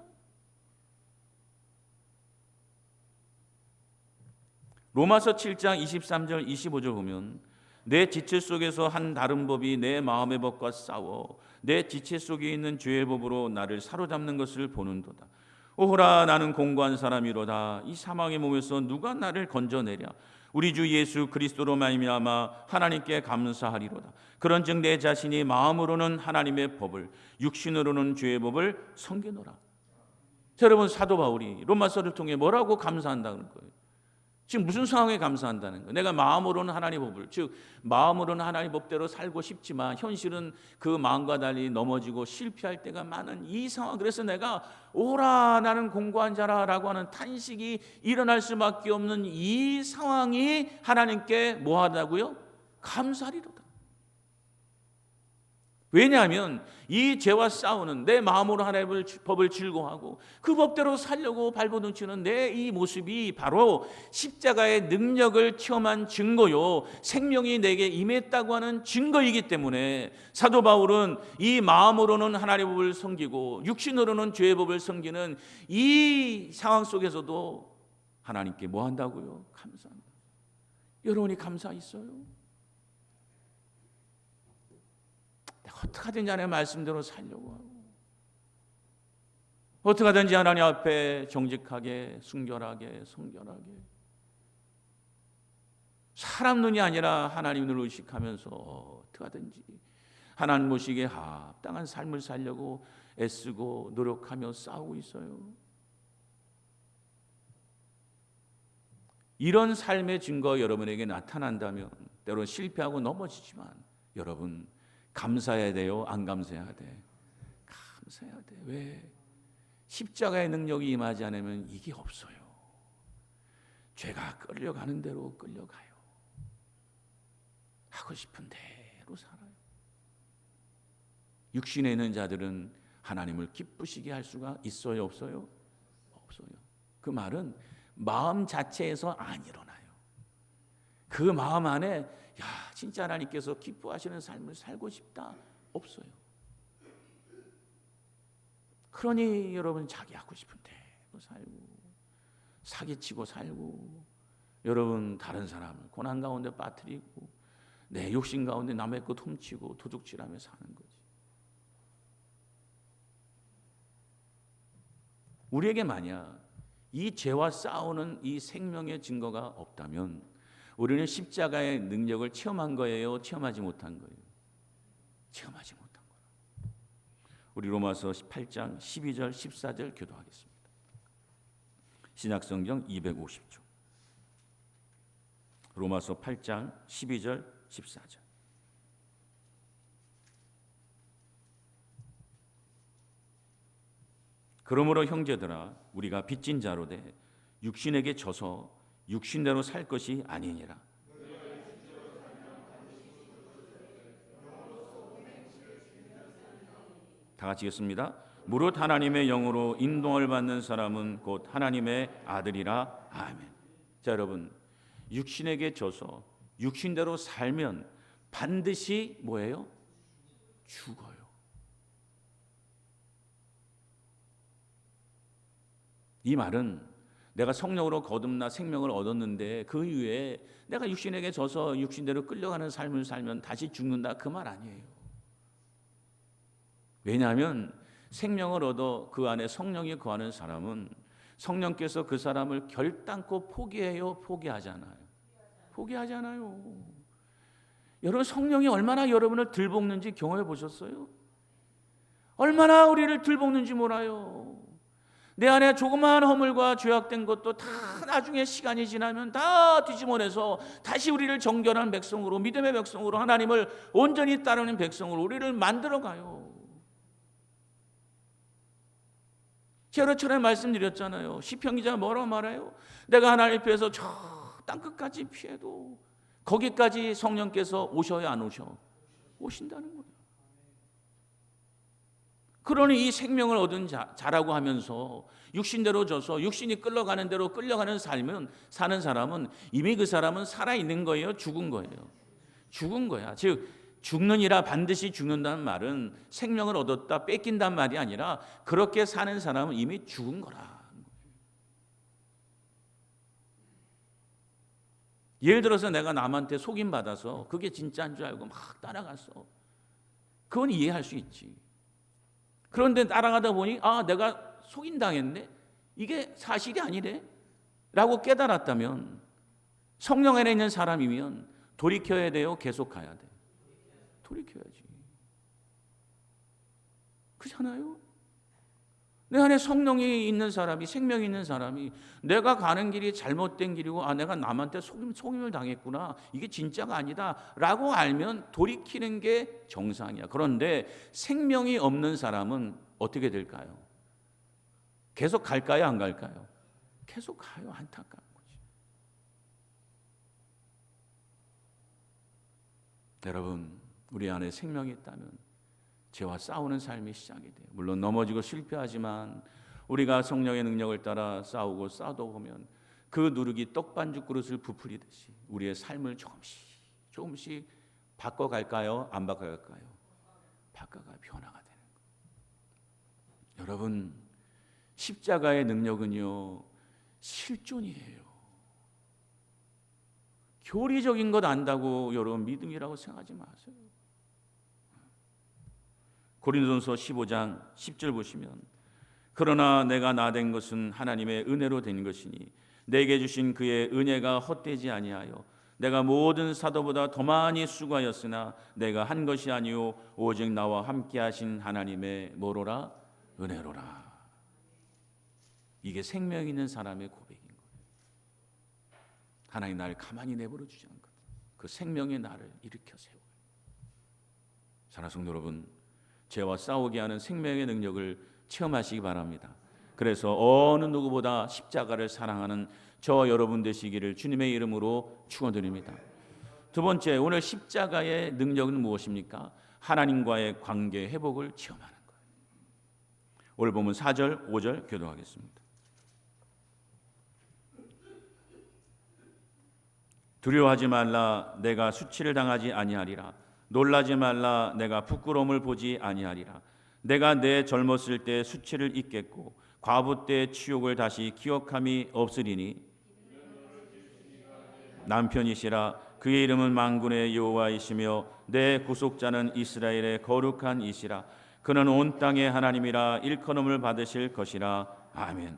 로마서 7장 23절 25절 보면 내 지체 속에서 한 다른 법이 내 마음의 법과 싸워 내 지체 속에 있는 죄의 법으로 나를 사로잡는 것을 보는도다. 오호라 나는 공고한 사람이로다. 이 사망의 몸에서 누가 나를 건져내랴. 우리 주 예수 그리스도로 말미암아 하나님께 감사하리로다. 그런즉 내 자신이 마음으로는 하나님의 법을 육신으로는 죄의 법을 섬기노라. 여러분 사도 바울이 로마서를 통해 뭐라고 감사한다는 거예요? 지금 무슨 상황에 감사한다는 거예요? 내가 마음으로는 하나님 법을, 즉 마음으로는 하나님 법대로 살고 싶지만 현실은 그 마음과 달리 넘어지고 실패할 때가 많은 이 상황. 그래서 내가 오라 나는 공고한 자라라고 하는 탄식이 일어날 수밖에 없는 이 상황이 하나님께 뭐하다고요? 감사리로다. 왜냐하면 이 죄와 싸우는 내 마음으로 하나님의 법을 즐거워하고 그 법대로 살려고 발버둥치는 내 이 모습이 바로 십자가의 능력을 체험한 증거요, 생명이 내게 임했다고 하는 증거이기 때문에 사도 바울은 이 마음으로는 하나님의 법을 섬기고 육신으로는 죄의 법을 섬기는 이 상황 속에서도 하나님께 뭐 한다고요? 감사합니다. 여러분이 감사 있어요? 어떻게 하든지 하나님의 말씀대로 살려고 하고 어떻게 하든지 하나님 앞에 정직하게 순결하게 성결하게 사람 눈이 아니라 하나님 눈을 의식하면서 어떻게 하든지 하나님 보시기에 합당한 삶을 살려고 애쓰고 노력하며 싸우고 있어요. 이런 삶의 증거 여러분에게 나타난다면 때로는 실패하고 넘어지지만 여러분 감사해야 돼요? 안 감사해야 돼? 감사해야 돼. 왜? 십자가의 능력이 임하지 않으면 이게 없어요. 죄가 끌려가는 대로 끌려가요. 하고 싶은 대로 살아요. 육신에 있는 자들은 하나님을 기쁘시게 할 수가 있어요? 없어요? 없어요. 그 말은 마음 자체에서 안 일어나요. 그 마음 안에 야 진짜 하나님께서 기뻐하시는 삶을 살고 싶다 없어요. 그러니 여러분 자기 하고 싶은 대로 살고 사기치고 살고 여러분 다른 사람을 고난 가운데 빠뜨리고 내 욕심 가운데 남의 것 훔치고 도둑질하며 사는 거지. 우리에게 만약 이 죄와 싸우는 이 생명의 증거가 없다면 우리는 십자가의 능력을 체험한 거예요? 체험하지 못한 거예요? 체험하지 못한 거예요. 우리 로마서 18장 12절 14절 교도하겠습니다. 신약성경 250쪽 로마서 8장 12절 14절 그러므로 형제들아 우리가 빚진 자로 돼 육신에게 져서 육신대로 살 것이 아니니라. 다 같이 읽겠습니다. 무릇 하나님의 영으로 인도를 받는 사람은 곧 하나님의 아들이라. 아멘. 자 여러분 육신에게 져서 육신대로 살면 반드시 뭐예요? 죽어요. 이 말은 내가 성령으로 거듭나 생명을 얻었는데 그 이후에 내가 육신에게 져서 육신대로 끌려가는 삶을 살면 다시 죽는다 그 말 아니에요. 왜냐하면 생명을 얻어 그 안에 성령이 거하는 사람은 성령께서 그 사람을 결단코 포기해요? 포기하잖아요. 포기하잖아요. 여러분 성령이 얼마나 여러분을 들볶는지 경험해 보셨어요? 얼마나 우리를 들볶는지 몰라요. 내 안에 조그마한 허물과 죄악된 것도 다 나중에 시간이 지나면 다 뒤집어내서 다시 우리를 정결한 백성으로 믿음의 백성으로 하나님을 온전히 따르는 백성으로 우리를 만들어가요. 제가 전에 말씀드렸잖아요. 시편 기자가 뭐라고 말해요? 내가 하나님 앞에서 저 땅끝까지 피해도 거기까지 성령께서 오셔야 안 오셔? 오신다는 거예요. 그러니 이 생명을 얻은 자라고 하면서 육신대로 져서 육신이 끌려가는 대로 끌려가는 삶은 사는 사람은 이미 그 사람은 살아있는 거예요? 죽은 거예요? 죽은 거야. 즉 죽느니라 반드시 죽는다는 말은 생명을 얻었다 뺏긴단 말이 아니라 그렇게 사는 사람은 이미 죽은 거라. 예를 들어서 내가 남한테 속임받아서 그게 진짜인 줄 알고 막 따라갔어. 그건 이해할 수 있지. 그런데 따라가다 보니 내가 속임당했네? 이게 사실이 아니래? 라고 깨달았다면 성령 안에 있는 사람이면 돌이켜야 돼요? 계속 가야 돼? 돌이켜야지. 그렇잖아요? 내 안에 성령이 있는 사람이 생명이 있는 사람이 내가 가는 길이 잘못된 길이고 내가 남한테 속임을 당했구나 이게 진짜가 아니다 라고 알면 돌이키는 게 정상이야. 그런데 생명이 없는 사람은 어떻게 될까요? 계속 갈까요? 안 갈까요? 계속 가요. 안타까운 거지. 여러분 우리 안에 생명이 있다면 죄와 싸우는 삶이 시작이 돼요. 물론 넘어지고 실패하지만 우리가 성령의 능력을 따라 싸우고 싸도 보면 그 누룩이 떡반죽 그릇을 부풀리듯이 우리의 삶을 조금씩 바꿔갈까요? 안 바꿔갈까요? 바꿔가 변화가 되는 거예요. 여러분 십자가의 능력은요 실존이에요. 교리적인 것 안다고 여러분 믿음이라고 생각하지 마세요. 고린도전서 15장 10절 보시면 그러나 내가 나된 것은 하나님의 은혜로 된 것이니 내게 주신 그의 은혜가 헛되지 아니하여 내가 모든 사도보다 더 많이 수고하였으나 내가 한 것이 아니요 오직 나와 함께 하신 하나님의 뭐로라? 은혜로라. 이게 생명 있는 사람의 고백인 거예요. 하나님 나를 가만히 내버려 주지 않은 것. 그 생명의 나를 일으켜 세워요. 사랑하는 성도 여러분, 죄와 싸우게 하는 생명의 능력을 체험하시기 바랍니다. 그래서 어느 누구보다 십자가를 사랑하는 저 여러분 되시기를 주님의 이름으로 축원드립니다. 두 번째, 오늘 십자가의 능력은 무엇입니까? 하나님과의 관계 회복을 체험하는 거예요. 오늘 보면 4절, 5절 교도하겠습니다. 두려워하지 말라, 내가 수치를 당하지 아니하리라. 놀라지 말라, 내가 부끄러움을 보지 아니하리라. 내가 내 젊었을 때 수치를 잊겠고 과부 때 치욕을 다시 기억함이 없으리니 남편이시라. 그의 이름은 만군의 여호와이시며 내 구속자는 이스라엘의 거룩한 이시라. 그는 온 땅의 하나님이라. 일컬음을 받으실 것이라. 아멘.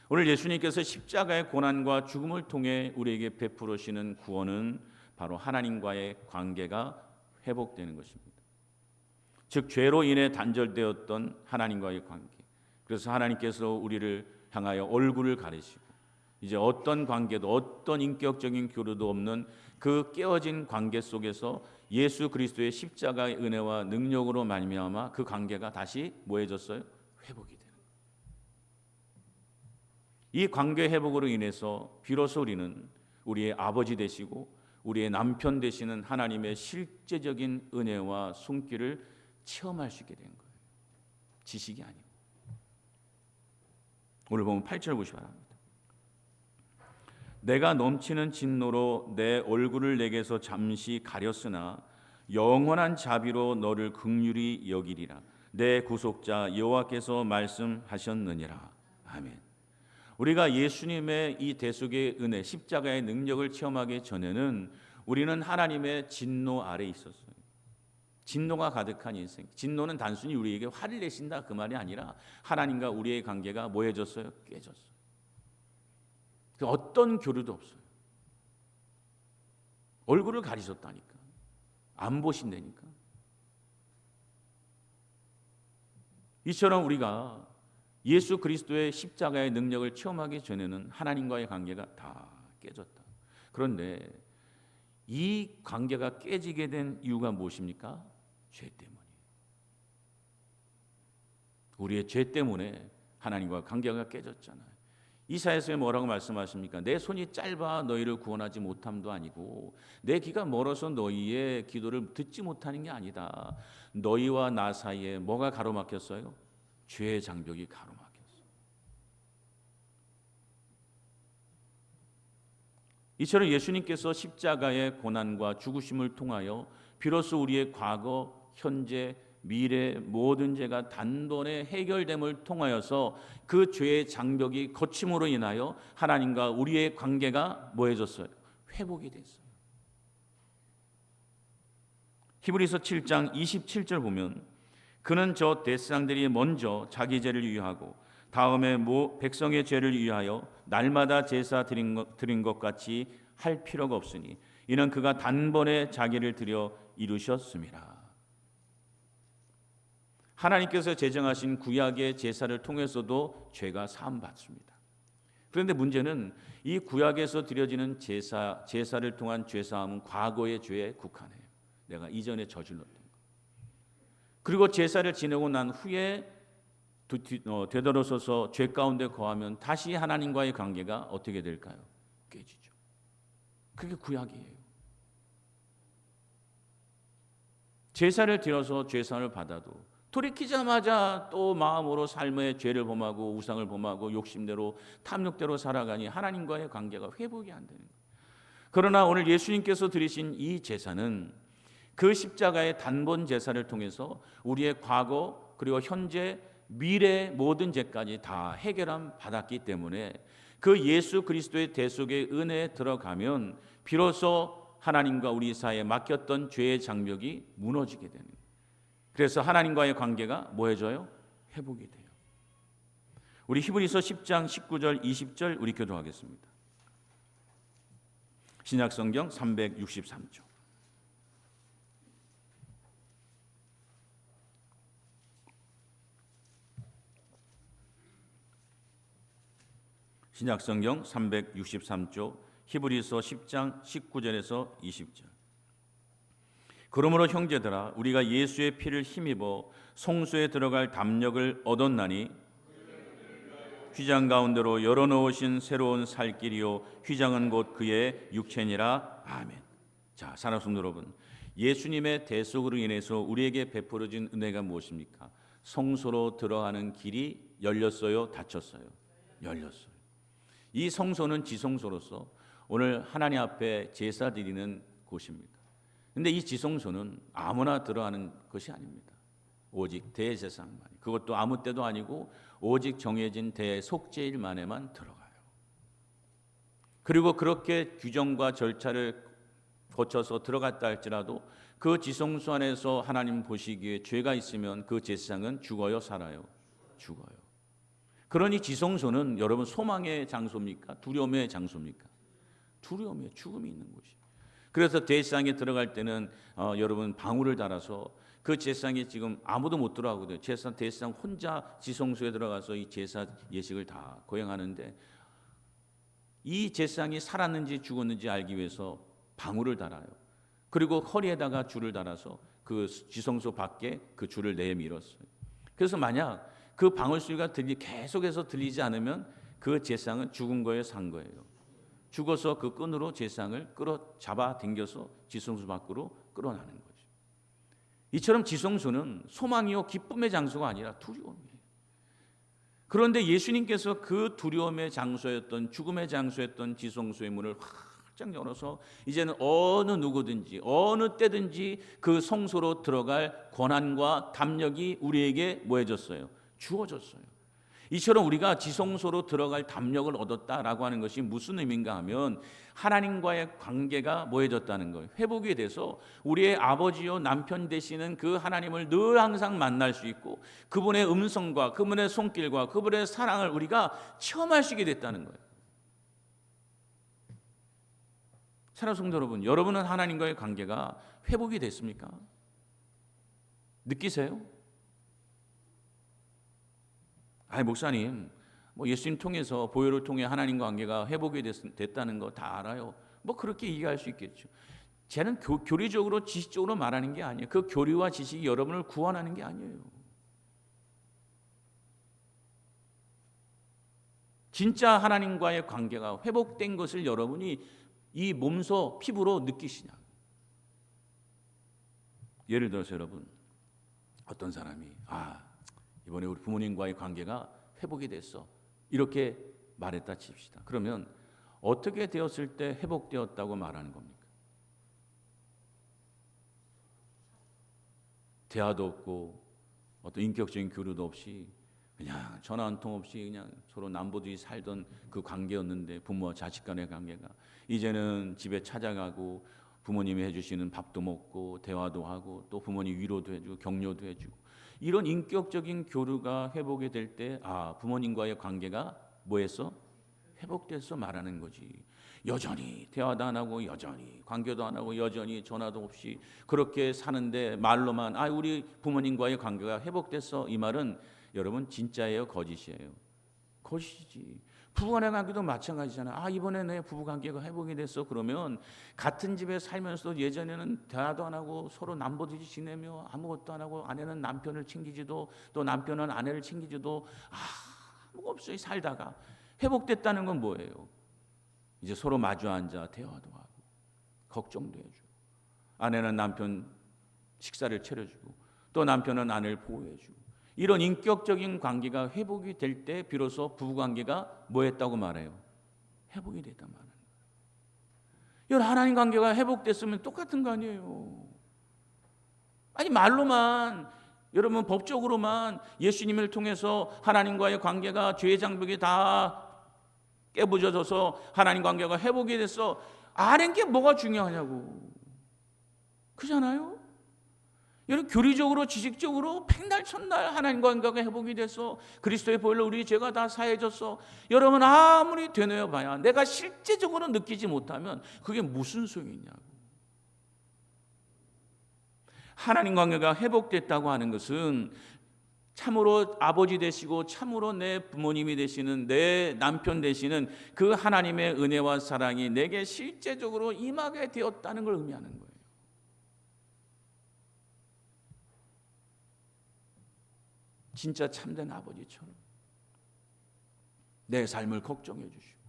오늘 예수님께서 십자가의 고난과 죽음을 통해 우리에게 베풀으시는 구원은 바로 하나님과의 관계가 회복되는 것입니다. 즉 죄로 인해 단절되었던 하나님과의 관계. 그래서 하나님께서 우리를 향하여 얼굴을 가리시고 이제 어떤 관계도 어떤 인격적인 교류도 없는 그 깨어진 관계 속에서 예수 그리스도의 십자가의 은혜와 능력으로 말미암아 그 관계가 다시 뭐해졌어요? 회복이 되는 거예요. 이 관계 회복으로 인해서 비로소 우리는 우리의 아버지 되시고 우리의 남편 되시는 하나님의 실제적인 은혜와 손길을 체험할 수 있게 된 거예요. 지식이 아니고. 오늘 보면 8절 보시기 바랍니다. 내가 넘치는 진노로 내 얼굴을 내게서 잠시 가렸으나 영원한 자비로 너를 긍휼히 여기리라. 내 구속자 여호와께서 말씀하셨느니라. 아멘. 우리가 예수님의 이 대속의 은혜, 십자가의 능력을 체험하기 전에는 우리는 하나님의 진노 아래 있었어요. 진노가 가득한 인생. 진노는 단순히 우리에게 화를 내신다 그 말이 아니라 하나님과 우리의 관계가 뭐해졌어요? 깨졌어요. 어떤 교류도 없어요. 얼굴을 가리셨다니까. 안 보신다니까. 이처럼 우리가 예수 그리스도의 십자가의 능력을 체험하기 전에는 하나님과의 관계가 다 깨졌다. 그런데 이 관계가 깨지게 된 이유가 무엇입니까? 죄 때문이에요. 우리의 죄 때문에 하나님과 관계가 깨졌잖아요. 이사야서에 뭐라고 말씀하십니까? 내 손이 짧아 너희를 구원하지 못함도 아니고 내 귀가 멀어서 너희의 기도를 듣지 못하는 게 아니다. 너희와 나 사이에 뭐가 가로막혔어요? 죄의 장벽이 가로막혔어요. 이처럼 예수님께서 십자가의 고난과 죽으심을 통하여 비로소 우리의 과거, 현재, 미래 모든 죄가 단번에 해결됨을 통하여서 그 죄의 장벽이 거침으로 인하여 하나님과 우리의 관계가 뭐해졌어요? 회복이 됐어요. 히브리서 7장 27절 보면 그는 저 대상들이 먼저 자기 죄를 위하고 다음에 백성의 죄를 위하여 날마다 제사 드린 것 같이 할 필요가 없으니 이는 그가 단번에 자기를 드려 이루셨음이라. 하나님께서 제정하신 구약의 제사를 통해서도 죄가 사함받습니다. 그런데 문제는 이 구약에서 드려지는 제사를 통한 죄사함은 과거의 죄에 국한해요. 내가 이전에 저질렀던 것. 그리고 제사를 지내고 난 후에 되돌아서서 죄 가운데 거하면 다시 하나님과의 관계가 어떻게 될까요? 깨지죠. 그게 구약이에요. 제사를 드려서 죄사함을 받아도 돌이키자마자 또 마음으로 삶의 죄를 범하고 우상을 범하고 욕심대로 탐욕대로 살아가니 하나님과의 관계가 회복이 안 되는 거예요. 그러나 오늘 예수님께서 드리신 이 제사는 그 십자가의 단번 제사를 통해서 우리의 과거 그리고 현재 미래 모든 죄까지 다 해결함 받았기 때문에 그 예수 그리스도의 대속의 은혜에 들어가면 비로소 하나님과 우리 사이에 막혔던 죄의 장벽이 무너지게 되는 거예요. 그래서 하나님과의 관계가 뭐해져요? 회복이 돼요. 우리 히브리서 10장 19절 20절 우리 교도하겠습니다. 신약성경 363조. 신약성경 363조 히브리서 10장 19절에서 20절. 그러므로 형제들아 우리가 예수의 피를 힘입어 성소에 들어갈 담력을 얻었나니 휘장 가운데로 열어놓으신 새로운 살 길이요 휘장은 곧 그의 육체니라. 아멘. 자, 사랑하는 성도 여러분, 예수님의 대속으로 인해서 우리에게 베풀어진 은혜가 무엇입니까? 성소로 들어가는 길이 열렸어요, 닫혔어요? 열렸어요. 이 성소는 지성소로서 오늘 하나님 앞에 제사 드리는 곳입니다. 근데 이 지성소는 아무나 들어가는 것이 아닙니다. 오직 대제사장만, 그것도 아무 때도 아니고 오직 정해진 대속죄일만에만 들어가요. 그리고 그렇게 규정과 절차를 거쳐서 들어갔다 할지라도 그 지성소 안에서 하나님 보시기에 죄가 있으면 그 제사장은 죽어요, 살아요? 죽어요. 그러니 지성소는 여러분 소망의 장소입니까? 두려움의 장소입니까? 두려움의 죽음이 있는 곳이. 그래서 제사장에 들어갈 때는 여러분 방울을 달아서 그 제사장이 지금 아무도 못 들어가거든요. 대제사장 혼자 지성소에 들어가서 이 제사 예식을 다 거행하는데 이 제사장이 살았는지 죽었는지 알기 위해서 방울을 달아요. 그리고 허리에다가 줄을 달아서 그 지성소 밖에 그 줄을 내밀었어요. 그래서 만약 그 방울소리가 계속해서 들리지 않으면 그 제사장은 죽은 거예요, 산 거예요? 죽어서 그 끈으로 제사장을 잡아 당겨서 지성소 밖으로 끌어나는 거죠. 이처럼 지성소는 소망이요 기쁨의 장소가 아니라 두려움이에요. 그런데 예수님께서 그 두려움의 장소였던, 죽음의 장소였던 지성소의 문을 활짝 열어서 이제는 어느 누구든지 어느 때든지 그 성소로 들어갈 권한과 담력이 우리에게 뭐해졌어요? 주어졌어요. 이처럼 우리가 지성소로 들어갈 담력을 얻었다라고 하는 것이 무슨 의미인가 하면 하나님과의 관계가 뭐해졌다는 거예요. 회복이 돼서 우리의 아버지요 남편 되시는 그 하나님을 늘 항상 만날 수 있고 그분의 음성과 그분의 손길과 그분의 사랑을 우리가 체험할 수 있게 됐다는 거예요. 사랑하는 성도 여러분, 여러분은 하나님과의 관계가 회복이 됐습니까? 느끼세요? 목사님, 예수님 통해서 보혈을 통해 하나님과 관계가 회복이 됐다는 거 다 알아요. 그렇게 이해할 수 있겠죠. 쟤는 교리적으로 지식적으로 말하는 게 아니에요. 그 교리와 지식이 여러분을 구원하는 게 아니에요. 진짜 하나님과의 관계가 회복된 것을 여러분이 이 몸소 피부로 느끼시냐? 예를 들어서 여러분, 어떤 사람이 이번에 우리 부모님과의 관계가 회복이 됐어, 이렇게 말했다 칩시다. 그러면 어떻게 되었을 때 회복되었다고 말하는 겁니까? 대화도 없고 어떤 인격적인 교류도 없이 그냥 전화 한 통 없이 그냥 서로 남보듯이 살던 그 관계였는데, 부모와 자식 간의 관계가 이제는 집에 찾아가고 부모님이 해주시는 밥도 먹고 대화도 하고 또 부모님 위로도 해주고 격려도 해주고, 이런 인격적인 교류가 회복이 될 때 부모님과의 관계가 뭐했어? 회복돼서 말하는 거지. 여전히 대화도 안 하고 여전히 관계도 안 하고 여전히 전화도 없이 그렇게 사는데 말로만 우리 부모님과의 관계가 회복됐어, 이 말은 여러분 진짜예요, 거짓이에요? 거짓이지. 부부간의 관계도 마찬가지잖아. 이번에 내 부부관계가 회복이 됐어. 그러면 같은 집에 살면서도 예전에는 대화도 안 하고 서로 남보듯이 지내며 아무것도 안 하고 아내는 남편을 챙기지도 또 남편은 아내를 챙기지도 아무것도 없이 살다가 회복됐다는 건 뭐예요? 이제 서로 마주 앉아 대화도 하고 걱정도 해주고, 아내는 남편 식사를 차려주고 또 남편은 아내를 보호해주고, 이런 인격적인 관계가 회복이 될 때 비로소 부부관계가 뭐했다고 말해요? 회복이 됐단 말이에요. 여러분, 하나님 관계가 회복됐으면 똑같은 거 아니에요? 말로만, 여러분 법적으로만 예수님을 통해서 하나님과의 관계가 죄의 장벽이 다 깨부져져서 하나님 관계가 회복이 됐어, 아는 게 뭐가 중요하냐고. 그잖아요? 여러분, 교리적으로 지식적으로 백날 첫날 하나님과 관계가 회복이 돼서 그리스도의 보혈로 우리 죄가 다 사해졌어, 여러분 아무리 되뇌어 봐야 내가 실제적으로 느끼지 못하면 그게 무슨 소용이냐고. 하나님 관계가 회복됐다고 하는 것은 참으로 아버지 되시고 참으로 내 부모님이 되시는, 내 남편 되시는 그 하나님의 은혜와 사랑이 내게 실제적으로 임하게 되었다는 걸 의미하는 거예요. 진짜 참된 아버지처럼 내 삶을 걱정해 주시고,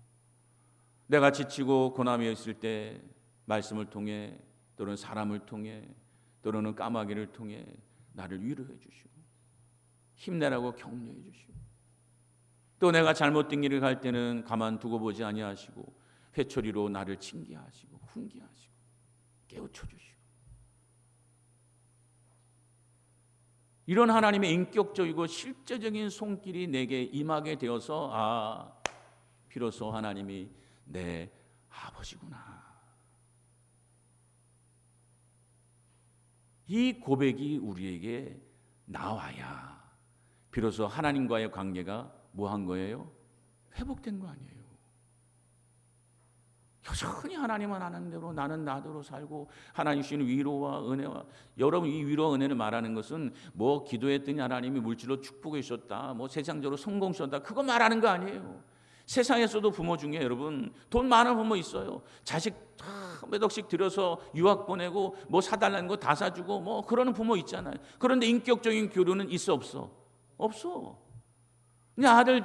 내가 지치고 고난이 있을 때 말씀을 통해, 또는 사람을 통해, 또는 까마귀를 통해 나를 위로해 주시고 힘내라고 격려해 주시고, 또 내가 잘못된 길을 갈 때는 가만두고 보지 아니하시고 회초리로 나를 징계하시고 훈계하시고 깨우쳐 주시고, 이런 하나님의 인격적이고 실제적인 손길이 내게 임하게 되어서 비로소 하나님이 내 아버지구나, 이 고백이 우리에게 나와야 비로소 하나님과의 관계가 뭐한 거예요? 회복된 거 아니에요. 여전히 하나님은 하나님대로, 나는 나대로 살고 하나님 주시는 위로와 은혜와, 여러분 이 위로와 은혜를 말하는 것은 뭐 기도했더니 하나님이 물질로 축복해 주셨다, 뭐 세상적으로 성공 주셨다, 그거 말하는 거 아니에요. 세상에서도 부모 중에 여러분 돈 많은 부모 있어요. 자식 몇 억씩 들여서 유학 보내고 뭐 사달라는 거 다 사주고 뭐 그러는 부모 있잖아요. 그런데 인격적인 교류는 있어 없어? 없어. 그냥 아들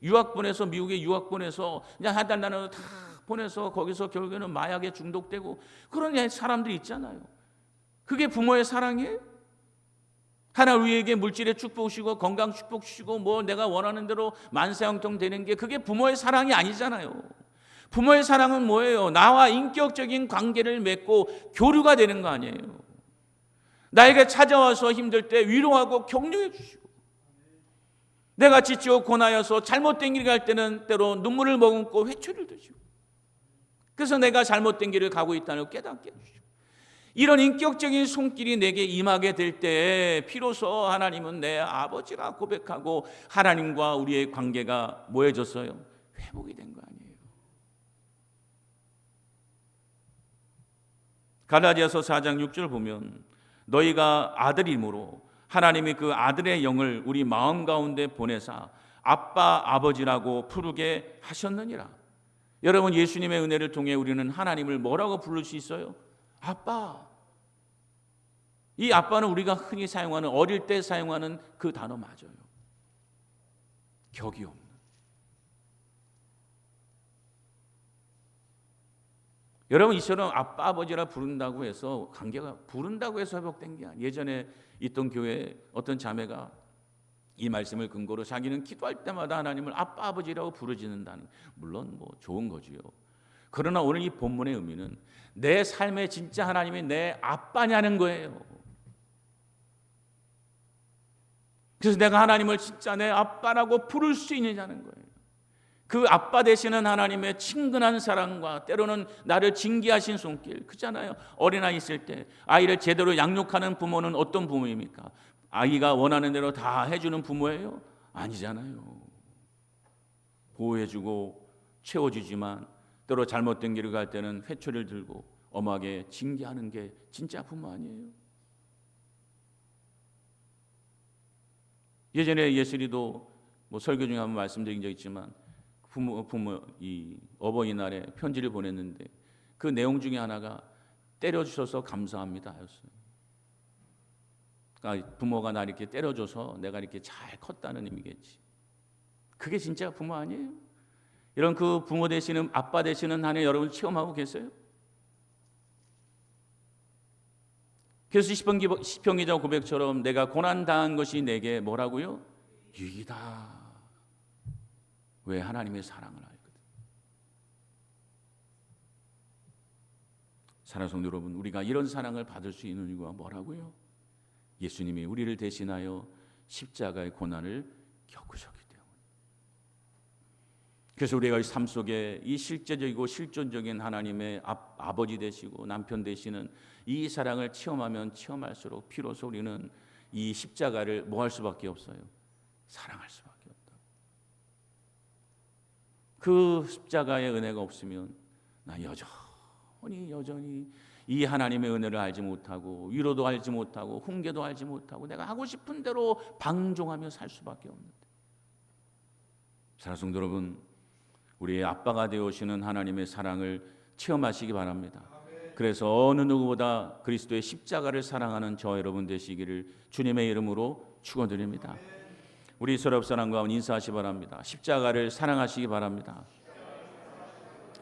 유학 보내서, 미국에 유학 보내서 그냥 해달라는 거 다 보내서 거기서 결국에는 마약에 중독되고 그런 사람들이 있잖아요. 그게 부모의 사랑이에요? 하나님 우리에게 물질의 축복 주시고 건강 축복 주시고 뭐 내가 원하는 대로 만사형통 되는 게, 그게 부모의 사랑이 아니잖아요. 부모의 사랑은 뭐예요? 나와 인격적인 관계를 맺고 교류가 되는 거 아니에요. 나에게 찾아와서 힘들 때 위로하고 격려해 주시고, 내가 지치고 고나여서 잘못된 길 갈 때는 때로 눈물을 머금고 회초리를 드시고, 그래서 내가 잘못된 길을 가고 있다는 걸 깨닫게 해주시고, 이런 인격적인 손길이 내게 임하게 될 때 비로소 하나님은 내 아버지라 고백하고 하나님과 우리의 관계가 뭐해졌어요? 회복이 된 거 아니에요. 갈라디아서 4장 6절 보면 너희가 아들이므로 하나님이 그 아들의 영을 우리 마음 가운데 보내사 아빠 아버지라고 부르게 하셨느니라. 여러분 예수님의 은혜를 통해 우리는 하나님을 뭐라고 부를 수 있어요? 아빠. 이 아빠는 우리가 흔히 사용하는, 어릴 때 사용하는 그 단어 맞아요. 격이 없는. 여러분 이처럼 아빠 아버지라 부른다고 해서 관계가, 부른다고 해서 회복된 게 아니에요. 예전에 있던 교회에 어떤 자매가 이 말씀을 근거로 자기는 기도할 때마다 하나님을 아빠 아버지라고 부르짖는다는, 물론 뭐 좋은 거지요. 그러나 오늘 이 본문의 의미는 내 삶에 진짜 하나님이 내 아빠냐는 거예요. 그래서 내가 하나님을 진짜 내 아빠라고 부를 수 있느냐는 거예요. 그 아빠 되시는 하나님의 친근한 사랑과 때로는 나를 징계하신 손길, 그잖아요. 어린아이 있을 때 아이를 제대로 양육하는 부모는 어떤 부모입니까? 아이가 원하는 대로 다 해주는 부모예요? 아니잖아요. 보호해주고 채워주지만 때로 잘못된 길을 갈 때는 회초리를 들고 엄하게 징계하는 게 진짜 부모 아니에요? 예전에 예슬이도 뭐 설교 중에 한번 말씀드린 적 있지만 부모 이 어버이날에 편지를 보냈는데 그 내용 중에 하나가 때려주셔서 감사합니다였어요. 그러니까 부모가 나 이렇게 때려줘서 내가 이렇게 잘 컸다는 의미겠지. 그게 진짜 부모 아니에요? 이런 그 부모 되시는, 아빠 되시는 하나님 여러분 체험하고 계세요? 그래서 시편 기자 고백처럼 내가 고난 당한 것이 내게 뭐라고요? 유익이다. 왜? 하나님의 사랑을 알거든. 사랑하는 성도 여러분, 우리가 이런 사랑을 받을 수 있는 이유가 뭐라고요? 예수님이 우리를 대신하여 십자가의 고난을 겪으셨기 때문에. 그래서 우리가 삶 속에 이 실제적이고 실존적인 하나님의 아버지 되시고 남편 되시는 이 사랑을 체험하면 체험할수록 비로소 우리는 이 십자가를 뭐 할 수밖에 없어요? 사랑할 수밖에 없다. 그 십자가의 은혜가 없으면 나 여전히 이 하나님의 은혜를 알지 못하고 위로도 알지 못하고 훈계도 알지 못하고 내가 하고 싶은 대로 방종하며 살 수밖에 없는데, 사랑하는 성도 여러분, 우리의 아빠가 되어주시는 하나님의 사랑을 체험하시기 바랍니다. 그래서 어느 누구보다 그리스도의 십자가를 사랑하는 저 여러분 되시기를 주님의 이름으로 축원드립니다. 우리 서로 옆 사람 가운데 인사하시기 바랍니다. 십자가를 사랑하시기 바랍니다.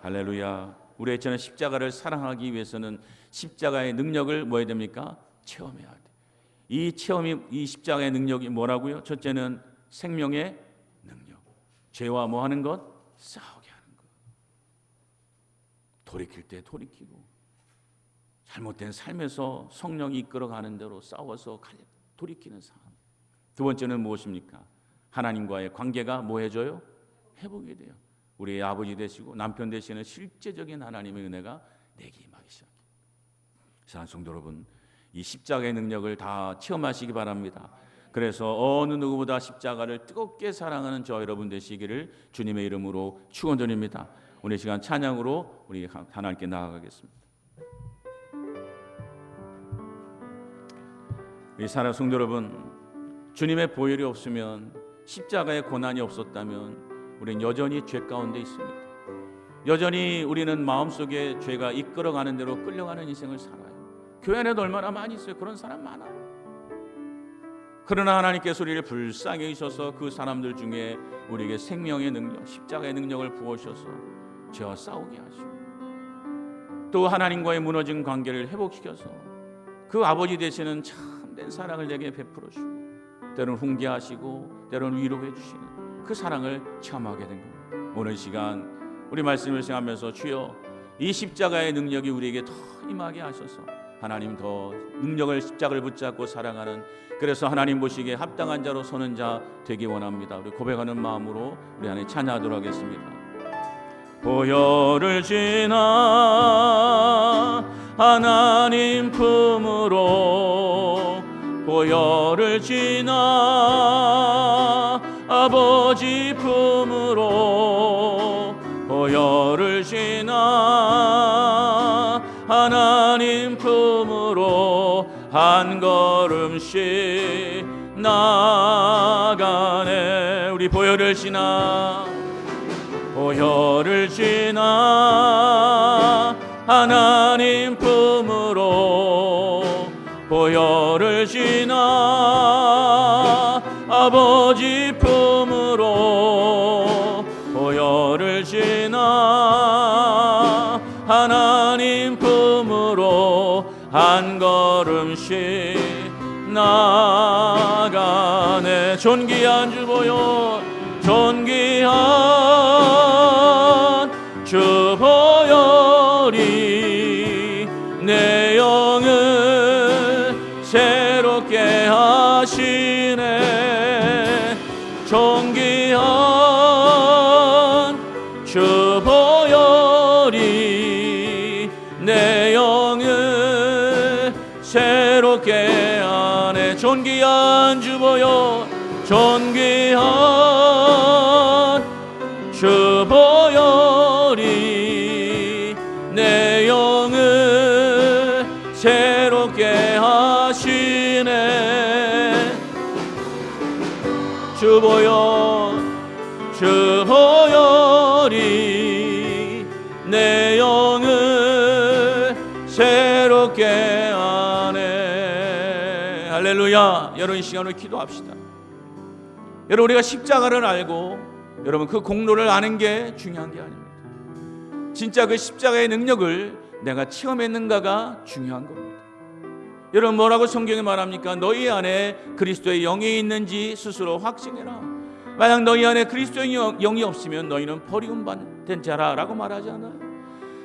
할렐루야. 우리의 저는 십자가를 사랑하기 위해서는 십자가의 능력을 뭐 해야 됩니까? 체험해야 돼. 이 체험이, 이 십자가의 능력이 뭐라고요? 첫째는 생명의 능력. 죄와 뭐 하는 것? 싸우게 하는 것. 돌이킬 때 돌이키고, 잘못된 삶에서 성령이 이끌어가는 대로 싸워서 돌이키는 삶. 두 번째는 무엇입니까? 하나님과의 관계가 뭐 해줘요? 회복이 돼요. 우리의 아버지 되시고 남편 되시는 실제적인 하나님의 은혜가 내게 임하기 시작해요. 사랑하는 성도 여러분, 이 십자가의 능력을 다 체험하시기 바랍니다. 그래서 어느 누구보다 십자가를 뜨겁게 사랑하는 저 여러분 되시기를 주님의 이름으로 축원드립니다. 오늘 시간 찬양으로 우리 하나님께 나아가겠습니다. 이 사랑하는 성도 여러분, 주님의 보혈이 없으면, 십자가의 고난이 없었다면 우리는 여전히 죄 가운데 있습니다. 여전히 우리는 마음속에 죄가 이끌어가는 대로 끌려가는 인생을 살아요. 교회 안에도 얼마나 많이 있어요. 그런 사람 많아요. 그러나 하나님께서 우리를 불쌍히 여기셔서 그 사람들 중에 우리에게 생명의 능력, 십자가의 능력을 부어주셔서 죄와 싸우게 하시고, 또 하나님과의 무너진 관계를 회복시켜서 그 아버지 되시는 참된 사랑을 내게 베풀어 주시고, 때로는 훈계하시고 때로는 위로해 주시는 그 사랑을 체험하게 된 겁니다. 오늘 시간 우리 말씀을 생각하면서 주여, 이 십자가의 능력이 우리에게 더 임하게 하셔서 하나님 더 능력을, 십자가를 붙잡고 사랑하는, 그래서 하나님 보시기에 합당한 자로 서는 자 되기 원합니다. 우리 고백하는 마음으로 우리 안에 찬양하도록 하겠습니다. 보혈을 지나 하나님 품으로, 보혈을 지나 아버지 품으로, 보혈을 지나 하나님 품으로 한 걸음씩 나가네. 우리 보혈을 지나, 보혈을 지나 하나님 품으로, 보혈을 지나 아버지 품으로, 보혈을 지나 하나님 품으로 한 걸음씩 나가네. 존귀한 주 보혈, 존귀한 주 보혈이 내 영을 새롭게 하시네. 존귀한 주 보혈이 내 영을 새롭게 하네. 존귀한 주 보혈, 존귀한 주 보혈이 내 영을 새롭게 하시네. 주 보혈, 주 보혈이 내 영을 새롭게 하네. 할렐루야. 여러분, 이 시간으로 기도합시다. 여러분, 우리가 십자가를 알고 여러분 그 공로를 아는 게 중요한 게 아닙니다. 진짜 그 십자가의 능력을 내가 체험했는가가 중요한 겁니다. 여러분, 뭐라고 성경이 말합니까? 너희 안에 그리스도의 영이 있는지 스스로 확증해라. 만약 너희 안에 그리스도의 영이 없으면 너희는 버리움받은 자라 라고 말하지 않아요?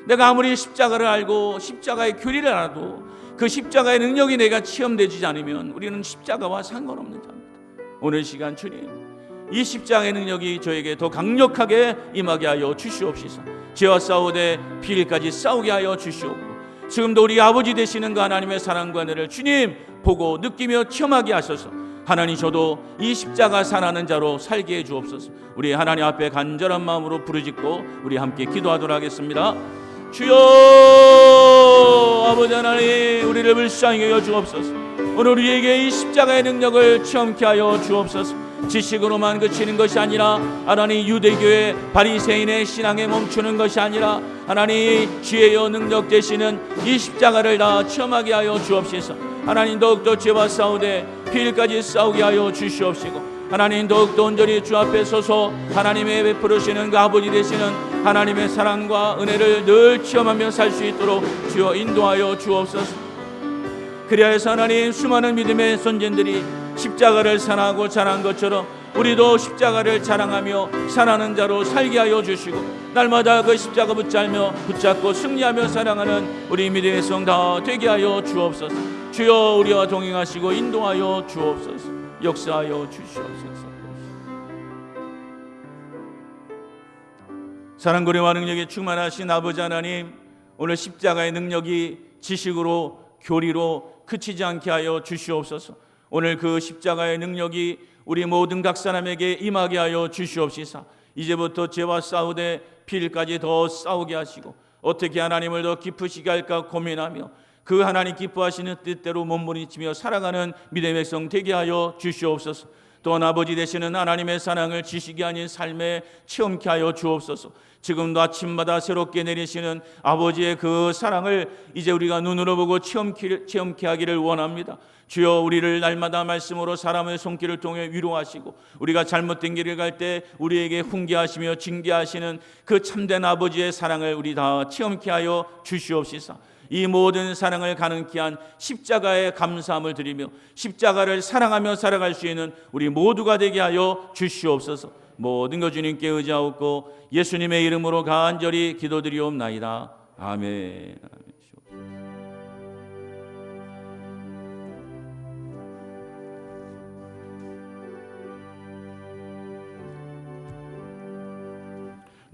내가 아무리 십자가를 알고 십자가의 교리를 알아도 그 십자가의 능력이 내가 체험되지 않으면 우리는 십자가와 상관없는 자입니다. 오늘 시간 주님, 이 십자가의 능력이 저에게 더 강력하게 임하게 하여 주시옵시서. 죄와 싸우되 피일까지 싸우게 하여 주시옵고, 지금도 우리 아버지 되시는 그 하나님의 사랑과 은혜를 주님 보고 느끼며 체험하게 하셔서 하나님, 저도 이 십자가 사랑하는 자로 살게 해 주옵소서. 우리 하나님 앞에 간절한 마음으로 부르짖고 우리 함께 기도하도록 하겠습니다. 주여, 아버지 하나님, 우리를 불쌍히 여겨 주옵소서. 오늘 우리에게 이 십자가의 능력을 체험케 하여 주옵소서. 지식으로만 그치는 것이 아니라 하나님, 유대교의 바리새인의 신앙에 멈추는 것이 아니라 하나님, 지혜여 능력 되시는 이 십자가를 다 체험하게 하여 주옵소서. 하나님, 더욱더 죄와 싸우되 피일까지 싸우게 하여 주시옵시고, 하나님, 더욱더 온전히 주 앞에 서서 하나님의 베푸시는 그 아버지 되시는 하나님의 사랑과 은혜를 늘 체험하며 살 수 있도록 주여 인도하여 주옵소서. 그리하여서 하나님, 수많은 믿음의 선진들이 십자가를 사랑하고 자란 것처럼 우리도 십자가를 자랑하며 사랑하는 자로 살게 하여 주시고, 날마다 그 십자가 붙잡고 승리하며 사랑하는 우리 믿음의 성 다 되게 하여 주옵소서. 주여, 우리와 동행하시고 인도하여 주옵소서. 역사하여 주시옵소서. 사랑고래와 능력에 충만하신 아버지 하나님, 오늘 십자가의 능력이 지식으로 교리로 그치지 않게 하여 주시옵소서. 오늘 그 십자가의 능력이 우리 모든 각 사람에게 임하게 하여 주시옵시사. 이제부터 죄와 싸우되 피일까지 더 싸우게 하시고, 어떻게 하나님을 더 기쁘시게 할까 고민하며 그 하나님 기뻐하시는 뜻대로 몸부림치며 살아가는 믿음의 백성 되게 하여 주시옵소서. 또한 아버지 되시는 하나님의 사랑을 지식이 아닌 삶에 체험케 하여 주옵소서. 지금도 아침마다 새롭게 내리시는 아버지의 그 사랑을 이제 우리가 눈으로 보고 체험케 하기를 원합니다. 주여, 우리를 날마다 말씀으로 사람의 손길을 통해 위로하시고, 우리가 잘못된 길을 갈 때 우리에게 훈계하시며 징계하시는 그 참된 아버지의 사랑을 우리 다 체험케 하여 주시옵시사. 이 모든 사랑을 가능케 한 십자가에 감사함을 드리며 십자가를 사랑하며 살아갈 수 있는 우리 모두가 되게 하여 주시옵소서. 모든 것 주님께 의지하옵고 예수님의 이름으로 간절히 기도드리옵나이다. 아멘.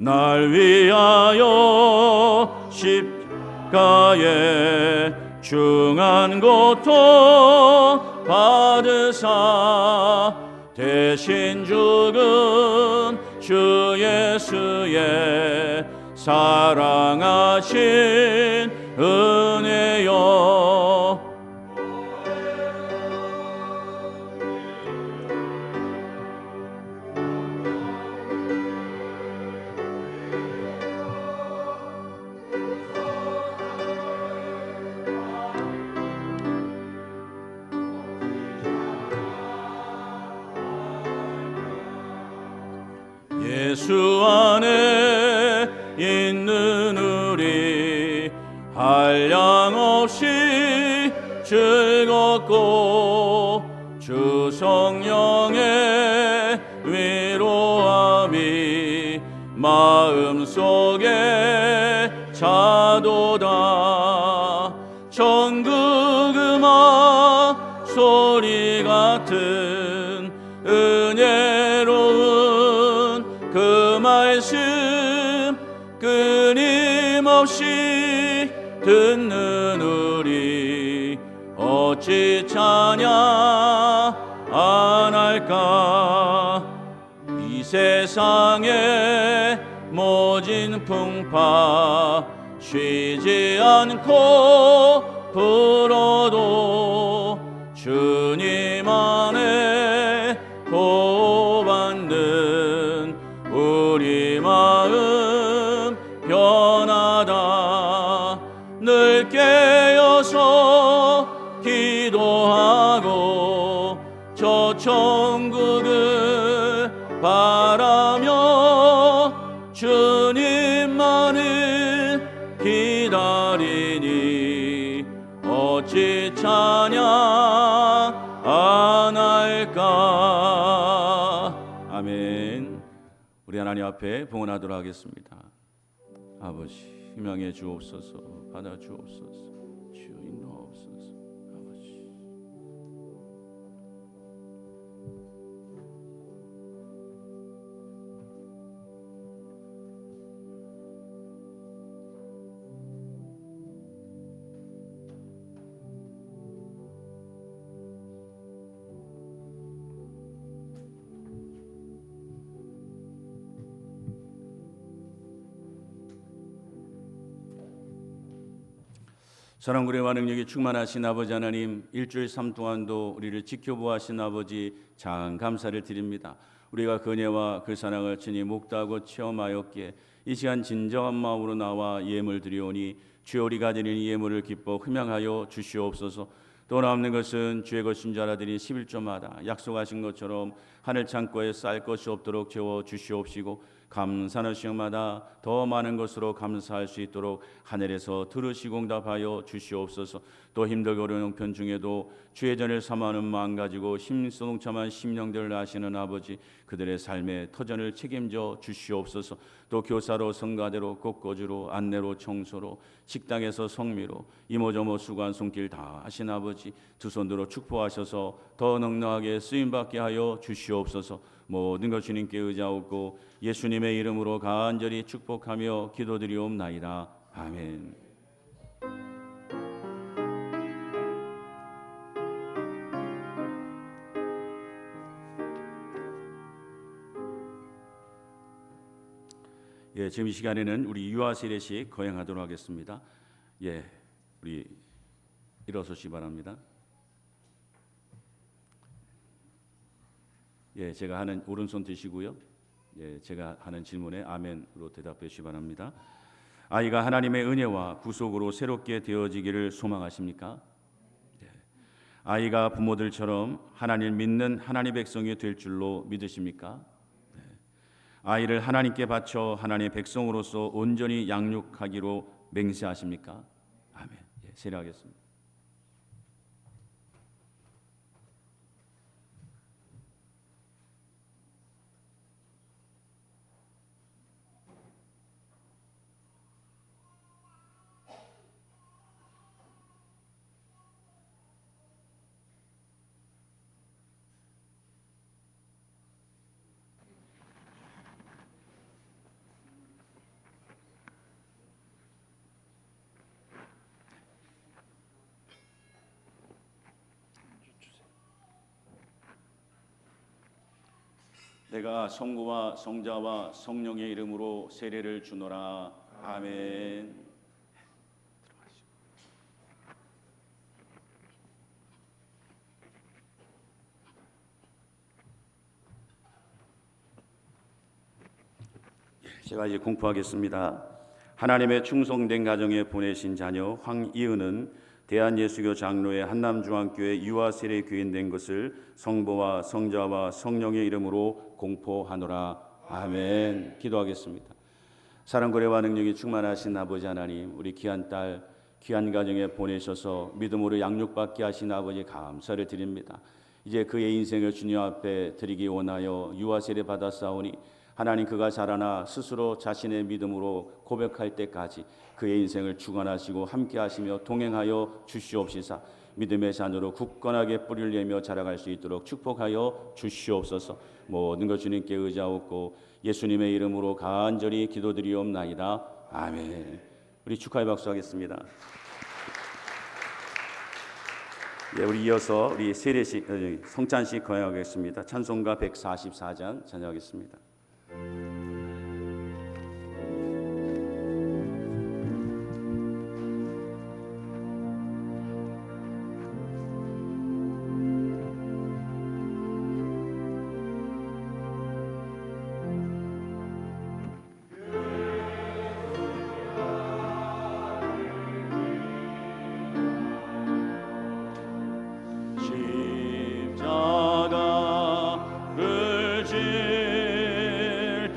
날 위하여 십자가에 중한 고통 받으사 대신 죽은 주 예수의 사랑하신 은혜여, 예수 안에 있는 우리 한량없이 즐겁고 주 성령의 위로함이 마음속에 자도다. 전국 음악 소리 같은 은혜로운 그 말씀 끊임없이 듣는 우리 어찌 찬양 안 할까. 이 세상에 모진 풍파 쉬지 않고 불어도 주님 안에 보호받는 우리 마음 변하다. 늘 깨어서 기도하고 저 천국을 바라며 주님만을 기다리니 어찌 찬양 안 할까. 아멘. 우리 하나님 앞에 봉헌하도록 하겠습니다. 아버지, 희망해 주옵소서. 받아 주옵소서. 주여 인도하옵소서. 아버지, 사랑구레와 능력이 충만하신 아버지 하나님, 일주일 삶 동안도 우리를 지켜보아신 아버지 장 감사를 드립니다. 우리가 그 은혜와 그 사랑을 친히 묵다하고 체험하였기에 이 시간 진정한 마음으로 나와 예물 드리오니 주여, 우리가 드리는 예물을 기뻐 흠양하여 주시옵소서. 또 남는 것은 주의 것인 줄 알아들이 11조마다 약속하신 것처럼 하늘 창고에 쌀 것이 없도록 채워 주시옵시고, 감사하는 시간마다 더 많은 것으로 감사할 수 있도록 하늘에서 들으시고 응답하여 주시옵소서. 또 힘들고 어려운 형편 중에도 주의 전을 삼하는 마음 가지고 심소동참한 심령들을 아시는 아버지, 그들의 삶의 터전을 책임져 주시옵소서. 또 교사로, 성가대로, 꽃꽂이로, 안내로, 청소로, 식당에서 성미로, 이모저모 수고한 손길 다 하신 아버지, 두 손으로 축복하셔서 더 넉넉하게 쓰임받게 하여 주시옵소서. 모든 것 주님께 의지하옵고 예수님의 이름으로 간절히 축복하며 기도드리옵나이다. 아멘. 예, 지금 이 시간에는 우리 유아 세례식 거행하도록 하겠습니다. 예, 우리 일어서시 바랍니다. 예, 제가 하는 오른손 드시고요. 예, 제가 하는 질문에 아멘으로 대답해 주시 바랍니다. 아이가 하나님의 은혜와 구속으로 새롭게 되어지기를 소망하십니까? 예. 아이가 부모들처럼 하나님을 믿는 하나님의 백성이 될 줄로 믿으십니까? 예. 아이를 하나님께 바쳐 하나님의 백성으로서 온전히 양육하기로 맹세하십니까? 아멘. 예, 세례하겠습니다. 내가 성부와 성자와 성령의 이름으로 세례를 주노라. 아멘. 제가 이제 공포하겠습니다. 하나님의 충성된 가정에 보내신 자녀 황이은은 대한예수교 장로의 한남중앙교회 유아세례 교인된 것을 성부와 성자와 성령의 이름으로 공포하노라. 아멘. 기도하겠습니다. 사랑고래와 능력이 충만하신 아버지 하나님, 우리 귀한 딸, 귀한 가정에 보내셔서 믿음으로 양육받게 하신 아버지 감사를 드립니다. 이제 그의 인생을 주님 앞에 드리기 원하여 유아세례 받았사오니 하나님, 그가 자라나 스스로 자신의 믿음으로 고백할 때까지 그의 인생을 주관하시고 함께하시며 동행하여 주시옵시사 믿음의 자녀로 굳건하게 뿌리를 내며 자라갈 수 있도록 축복하여 주시옵소서. 모든 것 주님께 의지하옵고 예수님의 이름으로 간절히 기도드리옵나이다. 아멘. 우리 축하의 박수 하겠습니다. 예, 우리 이어서 우리 세례식 성찬식 거행하겠습니다. 찬송가 144장 찬양하겠습니다. 십자가를 질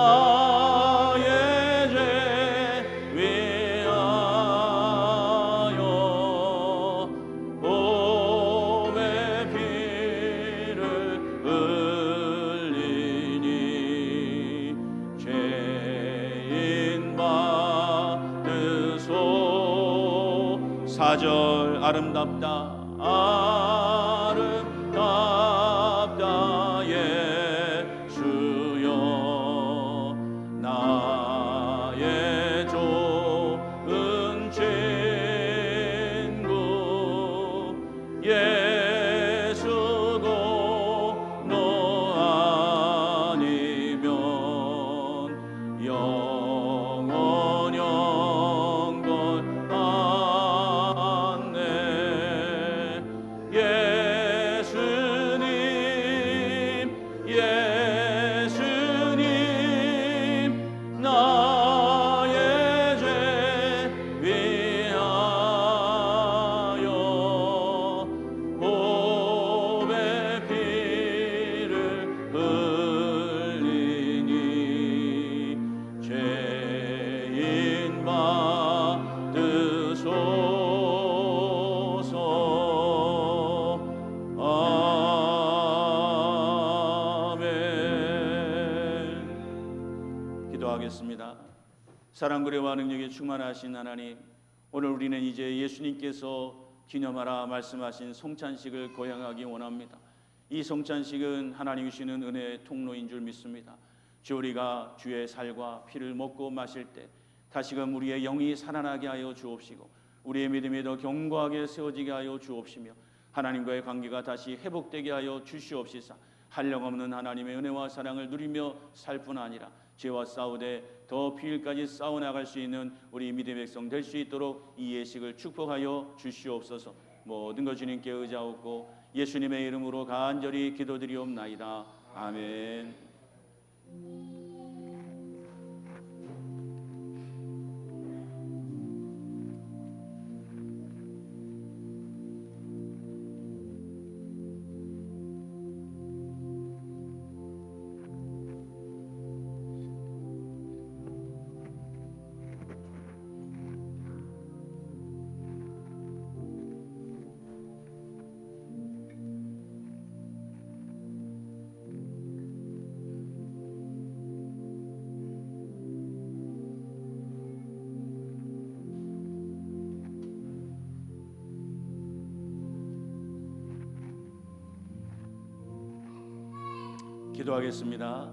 나의 죄 위하여 몸의 피를 흘리니 죄인 받으소. 4절 아름답다 아름답다 예수여 나의 좋은 친구 예수고 너 아니면 영원 영건 안네. 예수님 나의 죄 위하여 몸의 피를 흘리니 죄인 받으소서. 아멘. 기도하겠습니다. 사랑그레와 능력에 충만하신 하나님, 오늘 우리는 이제 예수님께서 기념하라 말씀하신 성찬식을 거행하기 원합니다. 이 성찬식은 하나님이 주시는 은혜의 통로인 줄 믿습니다. 주, 우리가 주의 살과 피를 먹고 마실 때 다시금 우리의 영이 살아나게 하여 주옵시고 우리의 믿음이 더 견고하게 세워지게 하여 주옵시며 하나님과의 관계가 다시 회복되게 하여 주시옵시사. 한량없는 하나님의 은혜와 사랑을 누리며 살 뿐 아니라 죄와 싸우되 더 비일까지 싸워나갈 수 있는 우리 믿음의 백성 될 수 있도록 이 예식을 축복하여 주시옵소서. 모든 것 주님께 의지하옵고 예수님의 이름으로 간절히 기도드리옵나이다. 아멘. 기도하겠습니다.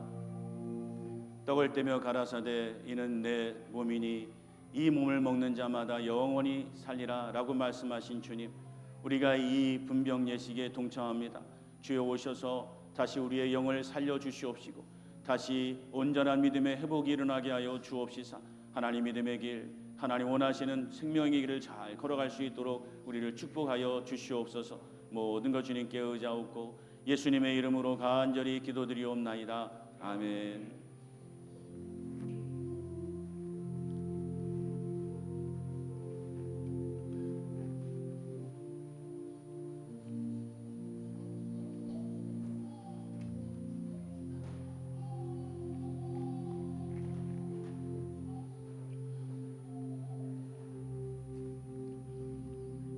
떡을 떼며 가라사대 이는 내 몸이니 이 몸을 먹는 자마다 영원히 살리라 라고 말씀하신 주님, 우리가 이 분병 예식에 동참합니다. 주여 오셔서 다시 우리의 영을 살려주시옵시고 다시 온전한 믿음의 회복이 일어나게 하여 주옵시사. 하나님 믿음의 길, 하나님 원하시는 생명의 길을 잘 걸어갈 수 있도록 우리를 축복하여 주시옵소서. 모든 것 주님께 의지하옵고 예수님의 이름으로 간절히 기도드리옵나이다. 아멘.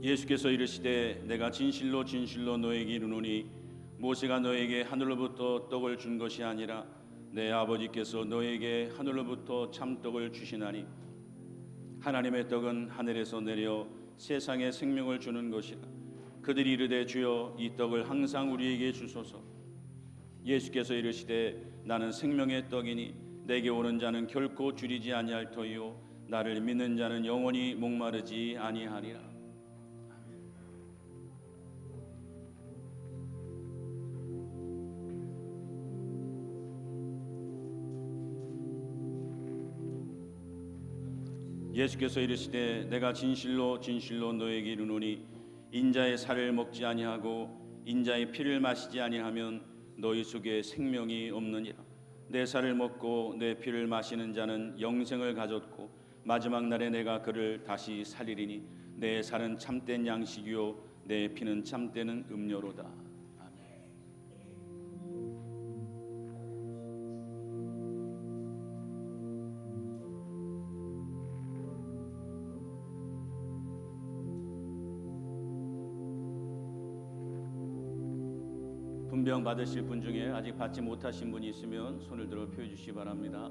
예수께서 이르시되 내가 진실로 진실로 너에게 이르노니 모세가 너에게 하늘로부터 떡을 준 것이 아니라 내 아버지께서 너에게 하늘로부터 참떡을 주시나니 하나님의 떡은 하늘에서 내려 세상에 생명을 주는 것이라. 그들이 이르되 주여 이 떡을 항상 우리에게 주소서. 예수께서 이르시되 나는 생명의 떡이니 내게 오는 자는 결코 줄이지 아니할 터이요 나를 믿는 자는 영원히 목마르지 아니하리라. 예수께서 이르시되 내가 진실로 진실로 너에게 이르노니 인자의 살을 먹지 아니하고 인자의 피를 마시지 아니하면 너희 속에 생명이 없느니라. 내 살을 먹고 내 피를 마시는 자는 영생을 가졌고 마지막 날에 내가 그를 다시 살리리니 내 살은 참된 양식이요 내 피는 참되는 음료로다. 아멘. 분병 받으실 분 중에 아직 받지 못하신 분이 있으면 손을 들어 표해 주시기 바랍니다.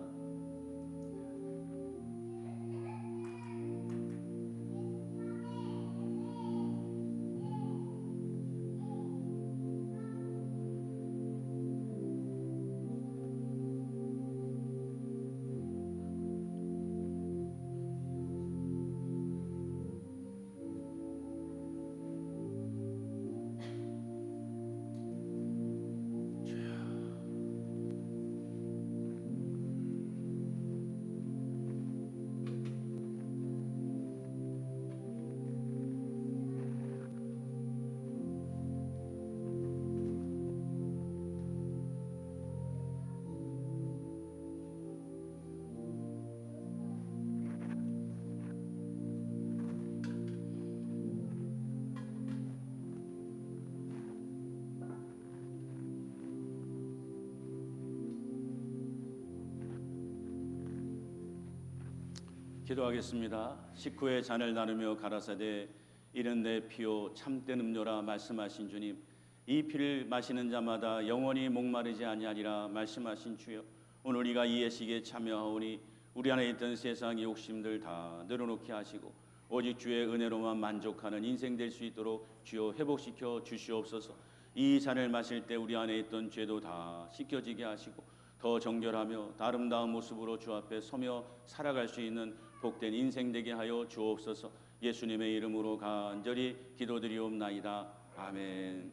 기도하겠습니다. 식후에 잔을 나누며 가라사대 이는 내 피요 참된 음료라 말씀하신 주님, 이 피를 마시는 자마다 영원히 목마르지 아니하리라 말씀하신 주여, 오늘 우리가 이 예식에 참여하오니 우리 안에 있던 세상의 욕심들 다 내려놓게 하시고 오직 주의 은혜로만 만족하는 인생 될 수 있도록 주여 회복시켜 주시옵소서. 이 잔을 마실 때 우리 안에 있던 죄도 다 씻겨지게 하시고 더 정결하며 아름다운 모습으로 주 앞에 서며 살아갈 수 있는 복된 인생 되게 하여 주옵소서. 예수님의 이름으로 간절히 기도드리옵나이다. 아멘.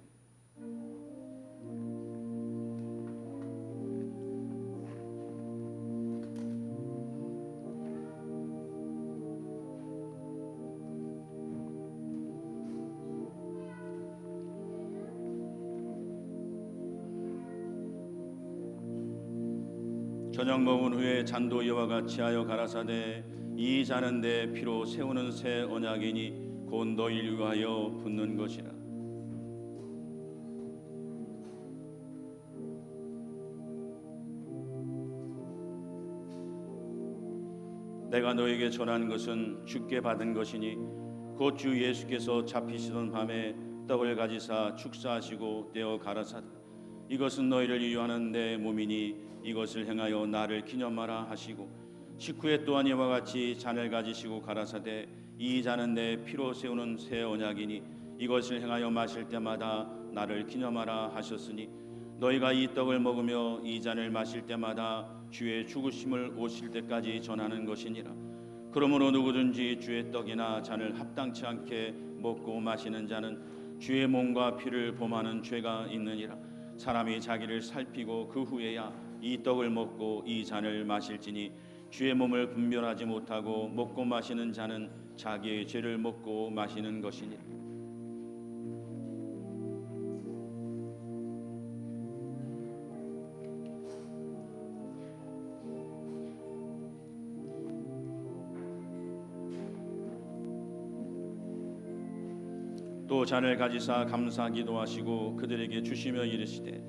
저녁 먹은 후에 잔도 이와 같이 하여 가라사대 이 잔은 내 피로 세우는 새 언약이니 곧 너희를 위하여 붓는 것이라. 내가 너에게 전한 것은 주께 받은 것이니 곧 주 예수께서 잡히시던 밤에 떡을 가지사 축사하시고 떼어 가라사대 이것은 너희를 위하는 내 몸이니 이것을 행하여 나를 기념하라 하시고 식후에 또한 이와 같이 잔을 가지시고 가라사대 이 잔은 내 피로 세우는 새 언약이니 이것을 행하여 마실 때마다 나를 기념하라 하셨으니 너희가 이 떡을 먹으며 이 잔을 마실 때마다 주의 죽으심을 오실 때까지 전하는 것이니라. 그러므로 누구든지 주의 떡이나 잔을 합당치 않게 먹고 마시는 자는 주의 몸과 피를 범하는 죄가 있느니라. 사람이 자기를 살피고 그 후에야 이 떡을 먹고 이 잔을 마실지니 주의 몸을 분별하지 못하고 먹고 마시는 자는 자기의 죄를 먹고 마시는 것이니. 또 잔을 가지사 감사 기도하시고 그들에게 주시며 이르시되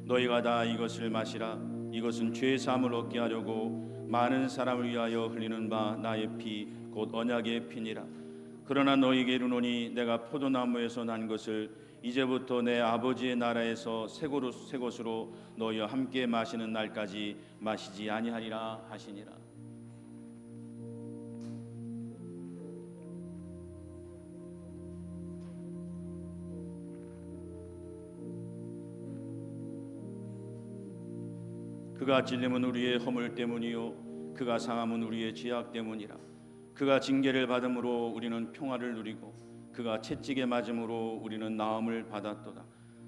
너희가 다 이것을 마시라. 이것은 죄 사함을 얻게 하려고 많은 사람을 위하여 흘리는 바 나의 피 곧 언약의 피니라. 그러나 너희에게 이르노니 내가 포도나무에서 난 것을 이제부터 내 아버지의 나라에서 새 것으로 너희와 함께 마시는 날까지 마시지 아니하리라 하시니라. 그가 찔림은 우리의 허물 때문이요 그가 상함은 우리의 죄악 때문이라. 그가 징계를 받음으로 우리는 평화를 누리고 그가 채찍에 맞음으로 우리는 나음을 받았도다.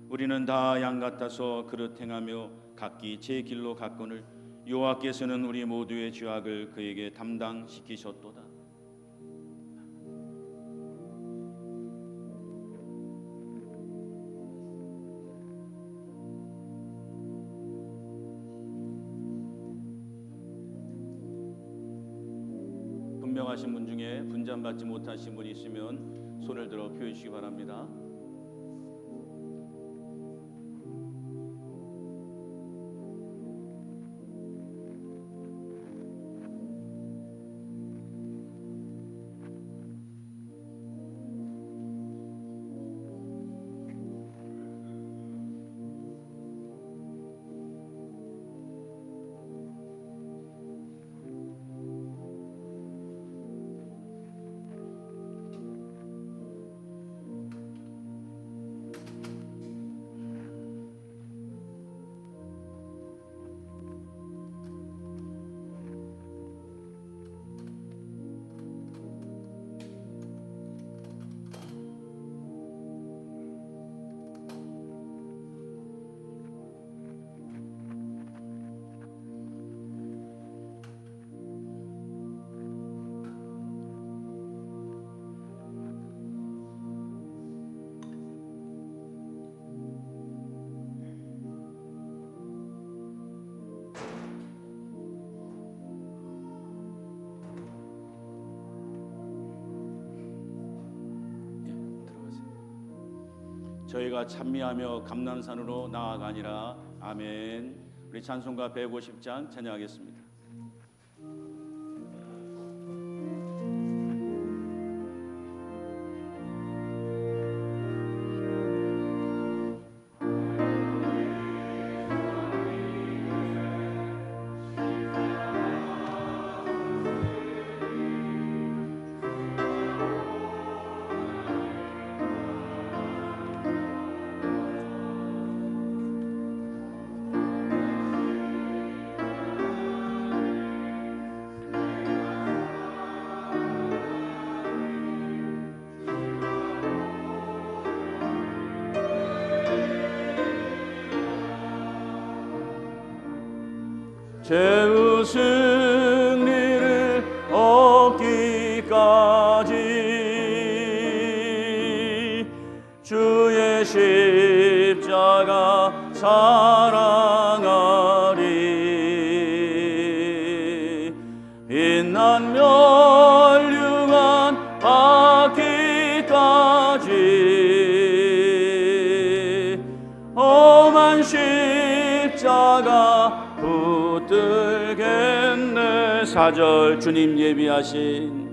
우리는 다 양 같아서 그릇 행하며 각기 제 길로 갔거늘 여호와께서는 우리 모두의 죄악을 그에게 담당시키셨도다. 분명하신 분 중에 분잔 받지 못하신 분이 있으면 손을 들어 표해 주시기 바랍니다. 저희가 찬미하며 감람산으로 나아가니라. 아멘. 우리 찬송가 150장 찬양하겠습니다. 죄의 승리를 얻기까지 주의 십자가 사랑하리. 빛난 멸류관 받기까지 험한 십자가 붙들겠네. 4절 주님 예비하신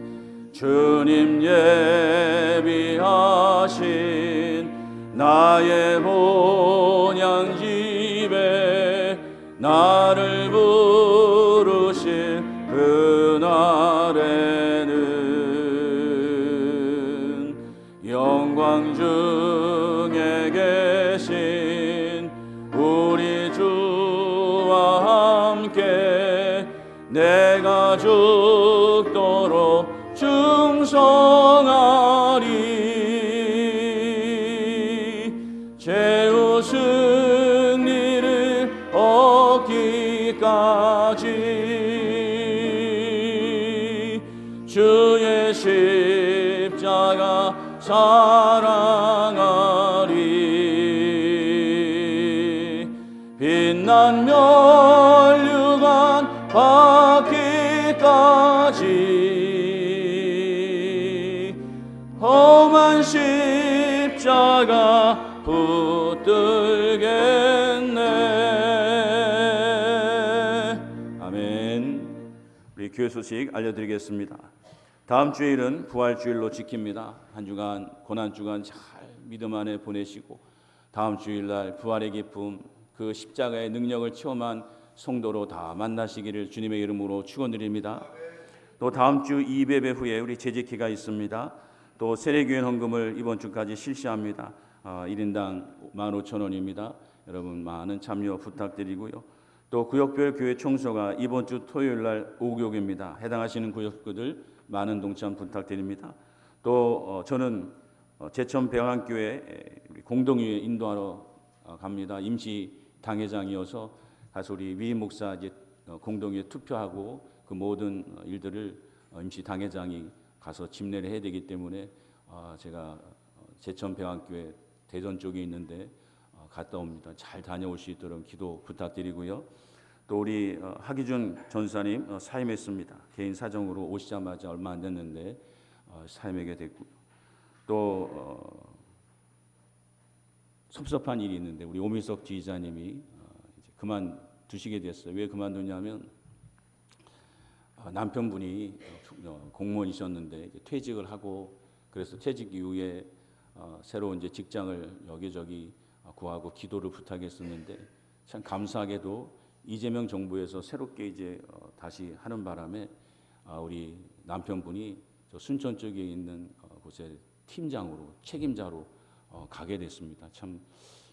나의 본향 집에 나를 부르실 그날에는 영광 중에 계신 우리 주와 함께 내가 죽도록 충성하리. 죄의 승리를 얻기까지 주의 십자가 사랑하리. 빛난 멸류관 받기까지 험한 십자가 붙들겠네. 아멘. 우리 교회 소식 알려드리겠습니다. 다음 주일은 부활주일로 지킵니다. 한 주간 고난주간 잘 믿음 안에 보내시고 다음 주일날 부활의 기쁨, 그 십자가의 능력을 체험한 성도로 다 만나시기를 주님의 이름으로 축원드립니다. 또 다음 주 2배배 후에 우리 재직기가 있습니다. 또 세례교회 헌금을 이번 주까지 실시합니다. 1인당 15,000원입니다. 여러분 많은 참여 부탁드리고요. 또 구역별 교회 청소가 이번 주 토요일날 오교입니다. 해당하시는 구역들 많은 동참 부탁드립니다. 또 저는 제천 배환교회 공동위에 인도하러 갑니다. 임시 당회장이어서 가서 우리 위 목사 이제 공동위에 투표하고 그 모든 일들을 임시 당회장이 가서 집례를 해야 되기 때문에 제가 제천 배환교회 대전 쪽에 있는데 갔다 옵니다. 잘 다녀올 수 있도록 기도 부탁드리고요. 또 우리 하기준 전사님 사임했습니다. 개인 사정으로 오시자마자 얼마 안 됐는데 사임하게 됐고요. 또 섭섭한 일이 있는데 우리 오미석 지휘자님이 이제 그만두시게 됐어요. 왜 그만두냐면 남편분이 공무원이셨는데 이제 퇴직을 하고 그래서 퇴직 이후에 새로운 이제 직장을 여기저기 구하고 기도를 부탁했었는데 참 감사하게도 이재명 정부에서 새롭게 이제 다시 하는 바람에 우리 남편분이 저 순천 쪽에 있는 곳에 팀장으로 책임자로 가게 됐습니다. 참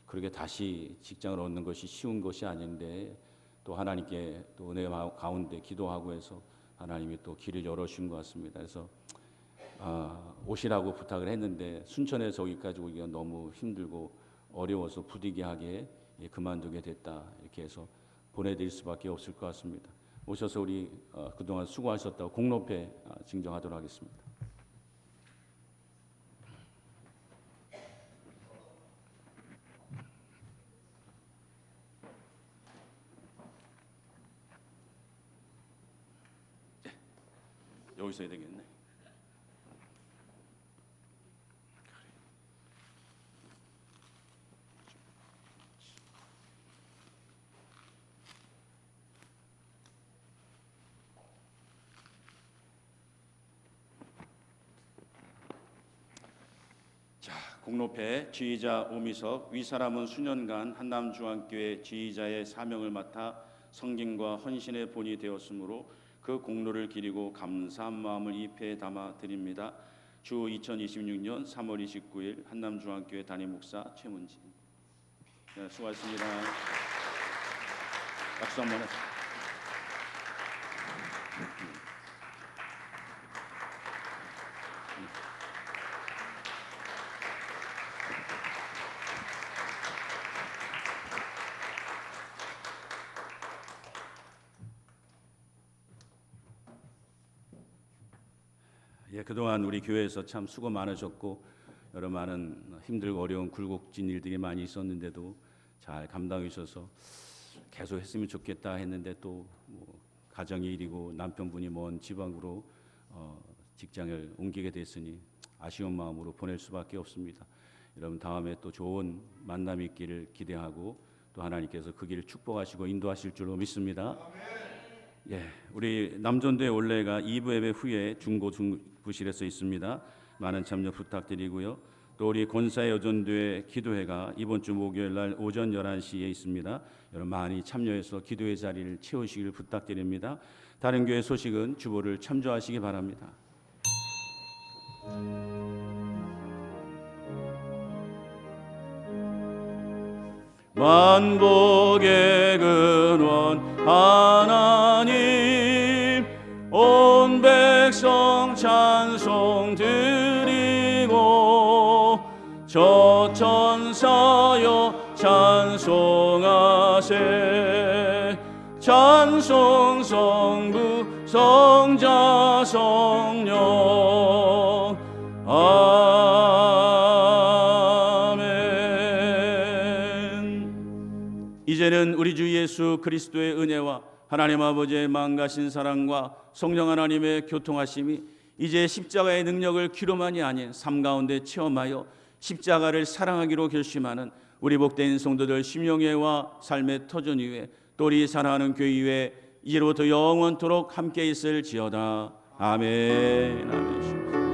그렇게 다시 직장을 얻는 것이 쉬운 것이 아닌데 또 하나님께 또 은혜 가운데 기도하고 해서 하나님이 또 길을 열어주신 것 같습니다. 그래서 오시라고 부탁을 했는데 순천에서 여기까지 오기가 너무 힘들고 어려워서 부득이하게 그만두게 됐다 이렇게 해서 보내드릴 수밖에 없을 것 같습니다. 오셔서 우리 그동안 수고하셨다고 공로패 증정하도록 하겠습니다. 여기 있어야 되겠네. 공로패 지휘자 오미석, 위사람은 수년간 한남중앙교회 지휘자의 사명을 맡아 성김과 헌신의 본이 되었으므로 그 공로를 기리고 감사한 마음을 이 패에 담아 드립니다. 주 2026년 3월 29일 한남중앙교회 담임 목사 최문진. 네, 수고하셨습니다. 박수 한번 해주세요. 예, 그동안 우리 교회에서 참 수고 많으셨고 여러 많은 힘들고 어려운 굴곡진 일들이 많이 있었는데도 잘 감당해 주셔서 계속 했으면 좋겠다 했는데 또 뭐 가정의 일이고 남편분이 먼 지방으로 직장을 옮기게 됐으니 아쉬운 마음으로 보낼 수밖에 없습니다. 여러분 다음에 또 좋은 만남이 있기를 기대하고 또 하나님께서 그 길을 축복하시고 인도하실 줄로 믿습니다. 예, 우리 남전도의 올레가 2부 예배 후에 중고등부실에서 있습니다. 많은 참여 부탁드리고요. 또 우리 권사의 여전도의 기도회가 이번 주 목요일 날 오전 11시에 있습니다. 여러분 많이 참여해서 기도회 자리를 채우시길 부탁드립니다. 다른 교회 소식은 주보를 참조하시기 바랍니다. 만복의 근원 하나님, 온 백성 찬송 드리고 저 천사여 찬송하세. 찬송 성부 성자 성령 아멘. 이제는 우리 주 예수 그리스도의 은혜와 하나님 아버지의 망가신 사랑과 성령 하나님의 교통하심이 이제 십자가의 능력을 귀로만이 아닌 삶 가운데 체험하여 십자가를 사랑하기로 결심하는 우리 복된 성도들 심령회와 삶의 터전 위에 또 우리 사랑하는 교회 위에 이제로부터 영원토록 함께 있을지어다. 아멘. 아멘.